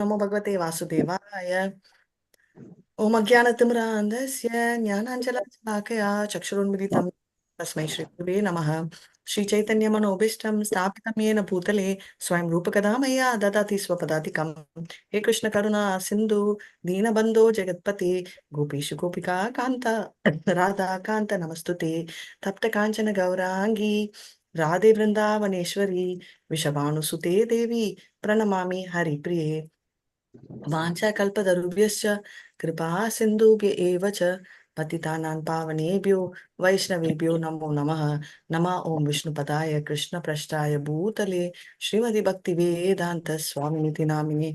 नमो भगवते वासुदेवाय। ओम अज्ञानतिमिरान्धस्य ज्ञानाञ्जनशलाकया चक्षुरुन्मिलितं तस्मै श्रीगुरुवे नमः। श्रीचैतन्यमनोभीष्टं स्थापितं येन भूतले स्वयं रूपकदा मया ददाति स्वपदातिकं। हे कृष्ण करुणा सिन्धु दीनबन्धो जगत्पते गोपीषु गोपिका कान्त राधा कान्त नमस्तुते। तप्त काञ्चन गौराङ्गी राधे वृन्दावनेश्वरी वृषभानुसुते देवी प्रणमामि हरिप्रिये। वाञ्छाकल्पतरुभ्यश्च कृपा सिन्धुभ्य एव च पतितानां पावनेभ्यो वैष्णवेभ्यो नमो नमः। नमः ॐ विष्णुपदाय कृष्णप्रष्टाय भूतले श्रीमति भक्तिवेदान्त स्वामिनिति नामिने।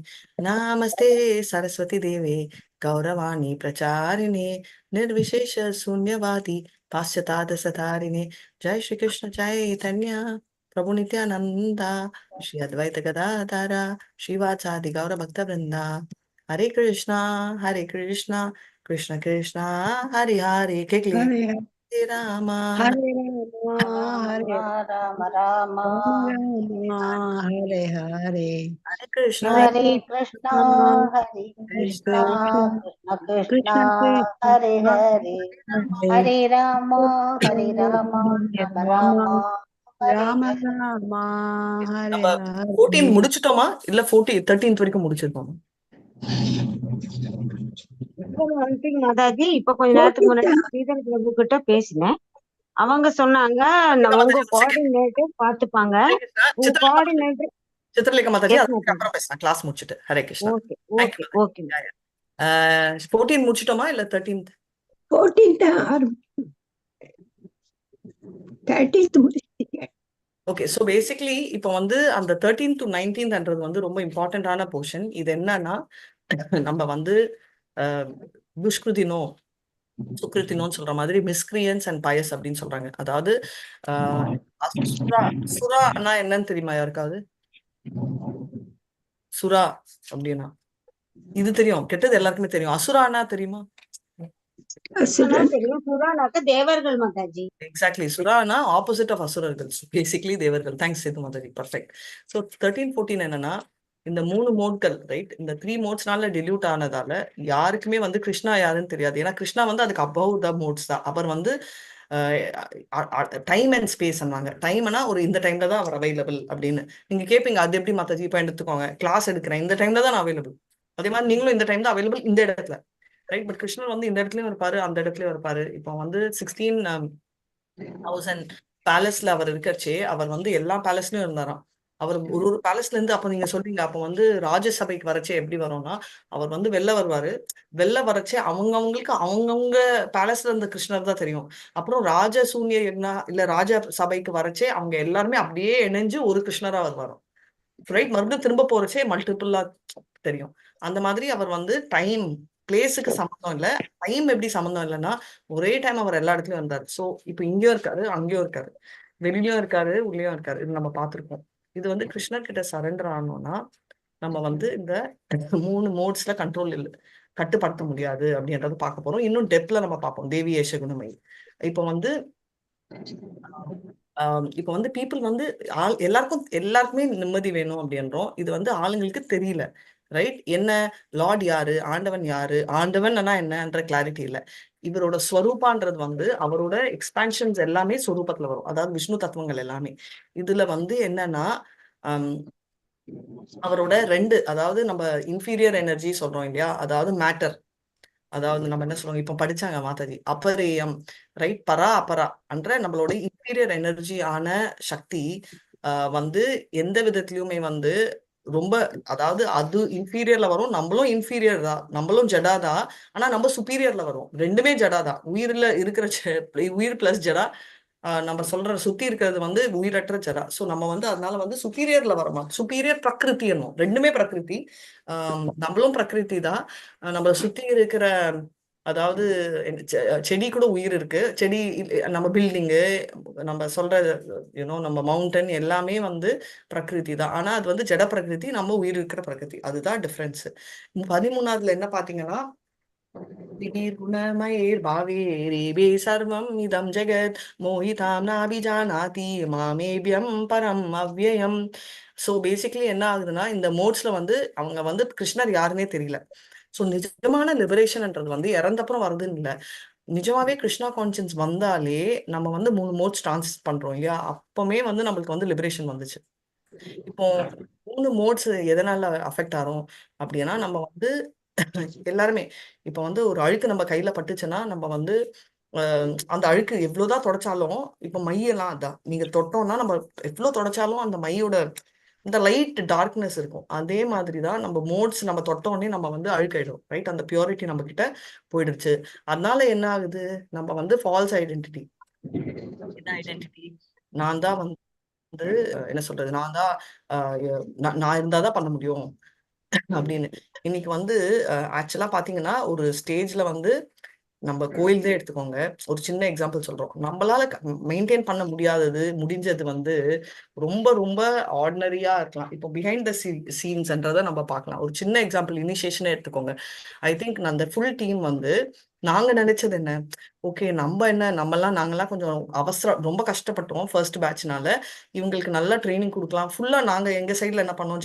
नमस्ते सरस्वती देवे गौरवाणी प्रचारिणे निर्विशेष शून्यवादी पाश्चात्य जय श्री कृष्ण चैतन्य प्रभु नित्यानंदा श्री अद्वैत गदाधर श्रीवाचादि गौर भक्त वृंदा। हरे कृष्णा कृष्ण कृष्ण हरे हरे केकली हरे हरे रामा हरे राम हरे राम राम हरे हरे हरे कृष्णा हरे कृष्णा हरे कृष्ण कृष्णा कृष्ण कृष्ण कृष्णा कृष्ण कृष्ण हरे हरे हरे हरे राम राम राम राम हरे राम हरे। राम हरे நம்ம हरे 14 முடிச்சிட்டோமா இல்ல 13th வரைக்கும் முடிச்சிருக்கோமா? மாதாஜி இப்ப கொஞ்ச நேரத்துக்கு முன்னாடி ஸ்ரீதர் பிரபு கிட்ட பேசினேன். அவங்க சொன்னாங்க உங்க மாதாஜி ஒரு செகண்ட். கோஆர்டினேட்டர் பாத்துப்பாங்க. ஹரே கிருஷ்ணா உங்க சித்திரலேகா மாதாஜி. கோஆர்டினேட்டர் சித்திரலேகா மாதாஜி எஸ் அதுக்கு மாதாஜி. அப்புறம் பேசலாம் கிளாஸ் முடிச்சிட்டு. Hare Krishna. Okay thank you okay Mataji. Okay. 14 முடிச்சிட்டோமா இல்ல 14th 30th முடிச்சிட்டீங்க. ஓகே. ஸோ பேசிக்லி இப்போ வந்து அந்த 13th to 19thன்றது வந்து ரொம்ப இம்பார்ட்டண்ட்டான போர்ஷன். இது என்னன்னா நம்ம வந்து துஷ்கிருதினோ சுக்ருத்தினோன்னு சொல்ற மாதிரி மிஸ்கிரியன்ஸ் அண்ட் பயஸ் அப்படின்னு சொல்றாங்க. அதாவது ஆஹ், சுறா சுறானா என்னன்னு தெரியுமா யாருக்காவது? சுறா அப்படின்னா இது தெரியும், கெட்டது எல்லாருக்குமே தெரியும். அசுரானா தெரியுமா? அசுரன் தெரியும். புராணாக்க தேவர்கள் மாதாஜி. எக்ஸாக்ட்லி. சுறானா ஆப்போசிட் ஆஃப் அசுரர்கள், பேசிக்லி தேவர்கள். Thanks Sethu Madhavi, perfect. So 13, 14 என்னன்னா இந்த 3 மோட்கள், ரைட்? இந்த 3 மோட்ஸ்னால டில்யூட் ஆனதால யாருக்குமே வந்து கிருஷ்ணா யாருன்னு தெரியாது. ஏன்னா கிருஷ்ணா வந்து அதுக்கு அபவ் த மோட்ஸ் தான். அவர் வந்து டைம் அண்ட் ஸ்பேஸ் அண்ணாங்க. டைம்னா ஒரு இந்த டைம்ல தான் அவர் அவைலபிள் அப்படின்னு நீங்க கேட்பீங்க. அது எப்படி மாத்தாச்சு? இப்போ எடுத்துக்கோங்க, கிளாஸ் எடுக்கிறேன், இந்த டைம்ல தான் நான் அவைலபிள். அதே மாதிரி நீங்களும் இந்த டைம் தான் அவைலபிள் இந்த இடத்துல, ரைட்? பட் கிருஷ்ணர் வந்து இந்த இடத்துலயும் இருப்பாரு, அந்த இடத்துலயும் இருப்பாரு. இப்போ வந்து 16,000 பேலஸ்ல அவர் இருக்கச்சே அவர் வந்து எல்லா பேலஸ்லயும் இருந்தாராம். அவர் ஒரு ஒரு பேலஸ்ல இருந்து, அப்ப நீங்க சொல்றீங்க அப்ப வந்து ராஜ்யசபைக்கு வரச்சே எப்படி வரும்னா அவர் வந்து வெளில வருவாரு. வெளில வரச்சே அவங்கவுங்களுக்கு அவங்கவுங்க பேலஸ்ல இருந்த கிருஷ்ணர் தான் தெரியும். அப்புறம் ராஜசூன்ய என்ன இல்ல ராஜ சபைக்கு வரச்சே அவங்க எல்லாருமே அப்படியே இணைஞ்சு ஒரு கிருஷ்ணரா வருவாராம். ரைட்? மறுபடியும் திரும்ப போறச்சே மல்டிபிளா தெரியும். அந்த மாதிரி அவர் வந்து டைம் பிளேஸுக்கு சம்மந்தம் இல்லை. டைம் எப்படி சம்மந்தம் இல்லைன்னா ஒரே டைம் அவர் எல்லா இடத்துலயும் வந்தார். ஸோ இப்போ இங்கேயும் இருக்காரு, அங்கேயும் இருக்காரு, வெளியிலயும் இருக்காரு, உள்ளேயும் இருக்காரு. இது நம்ம பார்த்துருக்கோம். இது வந்து கிருஷ்ணர் கிட்ட சரண்டர் ஆனோம்னா நம்ம வந்து இந்த 3 மோட்ஸ்ல கண்ட்ரோல் இல்லை, கட்டுப்படுத்த முடியாது அப்படின்றத பார்க்க போறோம். இன்னும் டெப்த்ல நம்ம பார்ப்போம் தேவி ஏஷ குணமை. இப்போ வந்து இப்போ வந்து பீப்புள் வந்து எல்லாருக்குமே நிம்மதி வேணும் அப்படின்றோம். இது வந்து ஆளுங்களுக்கு தெரியல, ரைட்? என்ன லார்ட் யாரு, ஆண்டவன் யாரு, ஆண்டவன் என்னன்ற கிளாரிட்டி இல்லை. இவரோட ஸ்வரூபான்றது வந்து அவரோட எக்ஸ்பான்ஷன்ஸ் எல்லாமே ஸ்வரூபத்துல வரும், அதாவது விஷ்ணு தத்துவங்கள் எல்லாமே. இதுல வந்து என்னன்னா அவரோட 2, அதாவது நம்ம இன்ஃபீரியர் எனர்ஜி சொல்றோம் இல்லையா, அதாவது மேட்டர், அதாவது நம்ம என்ன சொல்றோம் இப்போ படிச்சாங்க மாதாஜி, அபரேயம், ரைட்? பரா அபரா என்ற நம்மளோட இன்டீரியர் எனர்ஜி ஆன சக்தி வந்து எந்த விதத்திலயுமே வந்து ரொம்ப, அதாவது அது இன்ஃபீரியர்ல வரும், நம்மளும் இன்ஃபீரியர் தான், நம்மளும் ஜடாதான். ஆனா நம்ம சுப்பீரியர்ல வரும். ரெண்டுமே ஜடாதான். உயிர்ல இருக்கிற உயிர் பிளஸ் ஜடா. நம்ம சொல்ற சுத்தி இருக்கிறது வந்து உயிரற்ற ஜடா. ஸோ நம்ம வந்து அதனால வந்து சுப்பீரியர்ல வரமா, சுப்பீரியர் பிரகிருதி என்னும். ரெண்டுமே பிரகிருதி. நம்மளும் பிரகிருதி தான். நம்ம சுத்தி இருக்கிற, அதாவது செடி கூட உயிர் இருக்கு. செடி நம்ம பில்டிங்கு, நம்ம சொல்ற நம்ம மவுண்டன் எல்லாமே வந்து பிரகிருதி தான். ஆனா அது வந்து ஜட பிரகிருதி, நம்ம உயிர் இருக்கிற பிரகிருதி. அதுதான் டிஃபரன்ஸ். 13வதுல என்ன பாத்தீங்கன்னா गुणमयैर्भावैरेवे सर्वम् इदं जगत् मोहितां नाभिजानाति மாமேபியம் பரம் அவ்யயம். ஸோ பேசிக்கலி என்ன ஆகுதுன்னா இந்த மோட்ஸ்ல வந்து அவங்க வந்து கிருஷ்ணர் யாருன்னே தெரியல. ஸோ நிஜமான லிபரேஷன்ன்றது வந்து இறந்தப்புறம் வருதுன்னு இல்லை, நிஜமாவே கிருஷ்ணா கான்சியன்ஸ் வந்தாலே நம்ம வந்து 3 மோட்ஸ் டிரான்ஸ் பண்றோம் இல்லையா, அப்பவுமே வந்து நம்மளுக்கு வந்து லிபரேஷன் வந்துச்சு. இப்போ 3 மோட்ஸ் எதனால அஃபெக்ட் ஆகும் அப்படின்னா, நம்ம வந்து எல்லாருமே இப்ப வந்து ஒரு அழுக்கு நம்ம கையில பட்டுச்சுன்னா நம்ம வந்து அந்த அழுக்கு எவ்வளவுதான் தொடச்சாலும், இப்ப மையெல்லாம் அதான் நீங்க தொட்டோம்னா நம்ம எவ்வளவு தொடச்சாலும் அந்த மையோட இந்த லைட் டார்க்னஸ் இருக்கும். அதே மாதிரிதான் நம்ம மோட்ஸ் நம்ம தொட்டோடனே நம்ம வந்து அழுக்காயிடும், ரைட்? அந்த பியூரிட்டி நம்ம கிட்ட போயிடுச்சு. அதனால என்ன ஆகுது, நம்ம வந்து ஃபால்ஸ் ஐடென்டிட்டி. என்ன ஐடென்டிட்டி? நான் தான் வந்து என்ன சொல்றது, நான் தான் நான் இருந்தாதான் பண்ண முடியும் அப்படின்னு. இன்னைக்கு வந்து ஆக்சுவலா பாத்தீங்கன்னா ஒரு ஸ்டேஜ்ல வந்து நம்ம கோயில்தே எடுத்துக்கோங்க, ஒரு சின்ன எக்ஸாம்பிள் சொல்றோம். நம்மளால மெயின்டைன் பண்ண முடிஞ்சது வந்து ரொம்ப ரொம்ப ஆர்டினரியா இருக்கலாம். இப்போ பிஹைண்ட் த சீன்ஸ்ன்றதை நம்ம பார்க்கலாம். ஒரு சின்ன எக்ஸாம்பிள் இனிஷியேஷனே எடுத்துக்கோங்க. ஐ திங்க் அந்த ஃபுல் டீம் வந்து நாங்க நினைச்சது என்ன, ஓகே நம்ம என்ன நாங்கெல்லாம் கொஞ்சம் ரொம்ப கஷ்டப்பட்டோம் ஃபர்ஸ்ட் பேட்ச்னால, இவங்களுக்கு நல்லா ட்ரைனிங் கொடுக்கலாம். ஃபுல்லா நாங்க எங்க சைட்ல என்ன பண்ணோம்,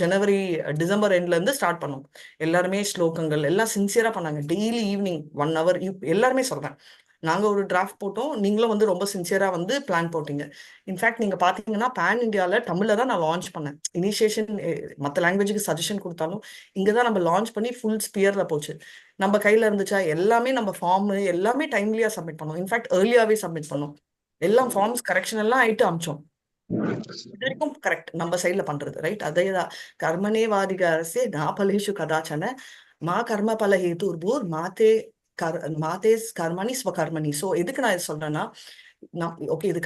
டிசம்பர் எண்ட்ல இருந்து ஸ்டார்ட் பண்ணோம். எல்லாருமே ஸ்லோகங்கள் எல்லாம் சின்சியரா பண்ணாங்க. டெய்லி ஈவினிங் 1 hour எல்லாருமே சொல்றேன். நாங்க ஒரு டிராஃப்ட் போட்டோம், நீங்களும் வந்து ரொம்ப சின்சியரா வந்து பிளான் போட்டீங்க. இன்ஃபேக்ட் நீங்க பாத்தீங்கன்னா பேன் இந்தியால தமிழ்ல தான் நான் லான்ச் பண்ணேன். இனிஷியேஷன் மற்ற லாங்குவேஜுக்கு சஜஷன் கொடுத்தாலும் இங்கதான் நம்ம லான்ச் பண்ணி ஃபுல் ஸ்பியர்ல போச்சு. நம்ம கையில இருந்துச்சா எல்லாமே, நம்ம ஃபார்ம் எல்லாமே டைம்லியா சப்மிட் பண்ணோம். இன்ஃபேக்ட் ஏர்லியாவே சப்மிட் பண்ணோம். எல்லாம் ஃபார்ம்ஸ் கரெக்ஷன் எல்லாம் ஆயிட்டு அமிச்சோம். இது வரைக்கும் கரெக்ட் நம்ம சைட்ல பண்றது, ரைட்? அதேதான். கர்மனே வாதிகாரசே நாபலேஷு கதாச்சன மா கர்ம பல ஹேதுர்பூர் மாதே கர்மணி ஸ்வகர்மணி. சோ எதுக்கு நான் இது சொல்றேன்னா, ஓகே இது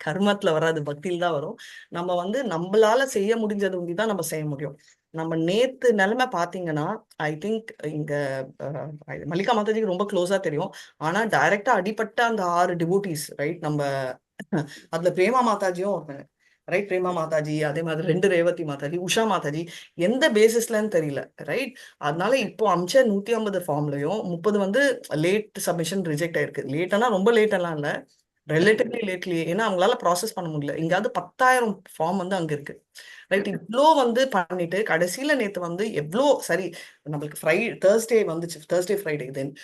கர்மத்துல வராது, பக்தியில் தான் வரும். நம்ம வந்து நம்மளால செய்ய முடிஞ்சது தான் நம்ம செய்ய முடியும். நம்ம நேத்து நிலைமை பாத்தீங்கன்னா, ஐ திங்க் இங்க மல்லிகா மாதாஜிக்கு ரொம்ப க்ளோஸா தெரியும். ஆனா டைரக்டா அடிப்பட்ட அந்த 6 டிவோட்டிஸ், ரைட்? நம்ம அதுல பிரேமா மாதாஜியும் ஒருத்தங்க, ரைட்? பிரேமா மாதாஜி, அதே மாதிரி 2 ரேவதி மாதாஜி, உஷா மாதாஜி, எந்த பேசிஸ்லன்னு தெரியல, ரைட்? அதனால இப்போ அமிச்ச 150 ஃபார்ம்லயும் 30 வந்து லேட் சப்மிஷன் ரிஜெக்ட் ஆயிருக்கு. லேட்டானா ரொம்ப லேட் எல்லாம் இல்ல, ரிலேட்டிவ்லி லேட்லி. ஏன்னா அவங்களால ப்ராசஸ் பண்ண முடியல. இங்காவது 10,000 ஃபார்ம் வந்து அங்க இருக்கு, ரைட்? இவ்வளோ வந்து பண்ணிட்டு கடைசியில நேத்து வந்து எவ்வளோ சரி நம்மளுக்கு தேர்ஸ்டே வந்துச்சு, தேர்ஸ்டே ஃப்ரைடே. தென்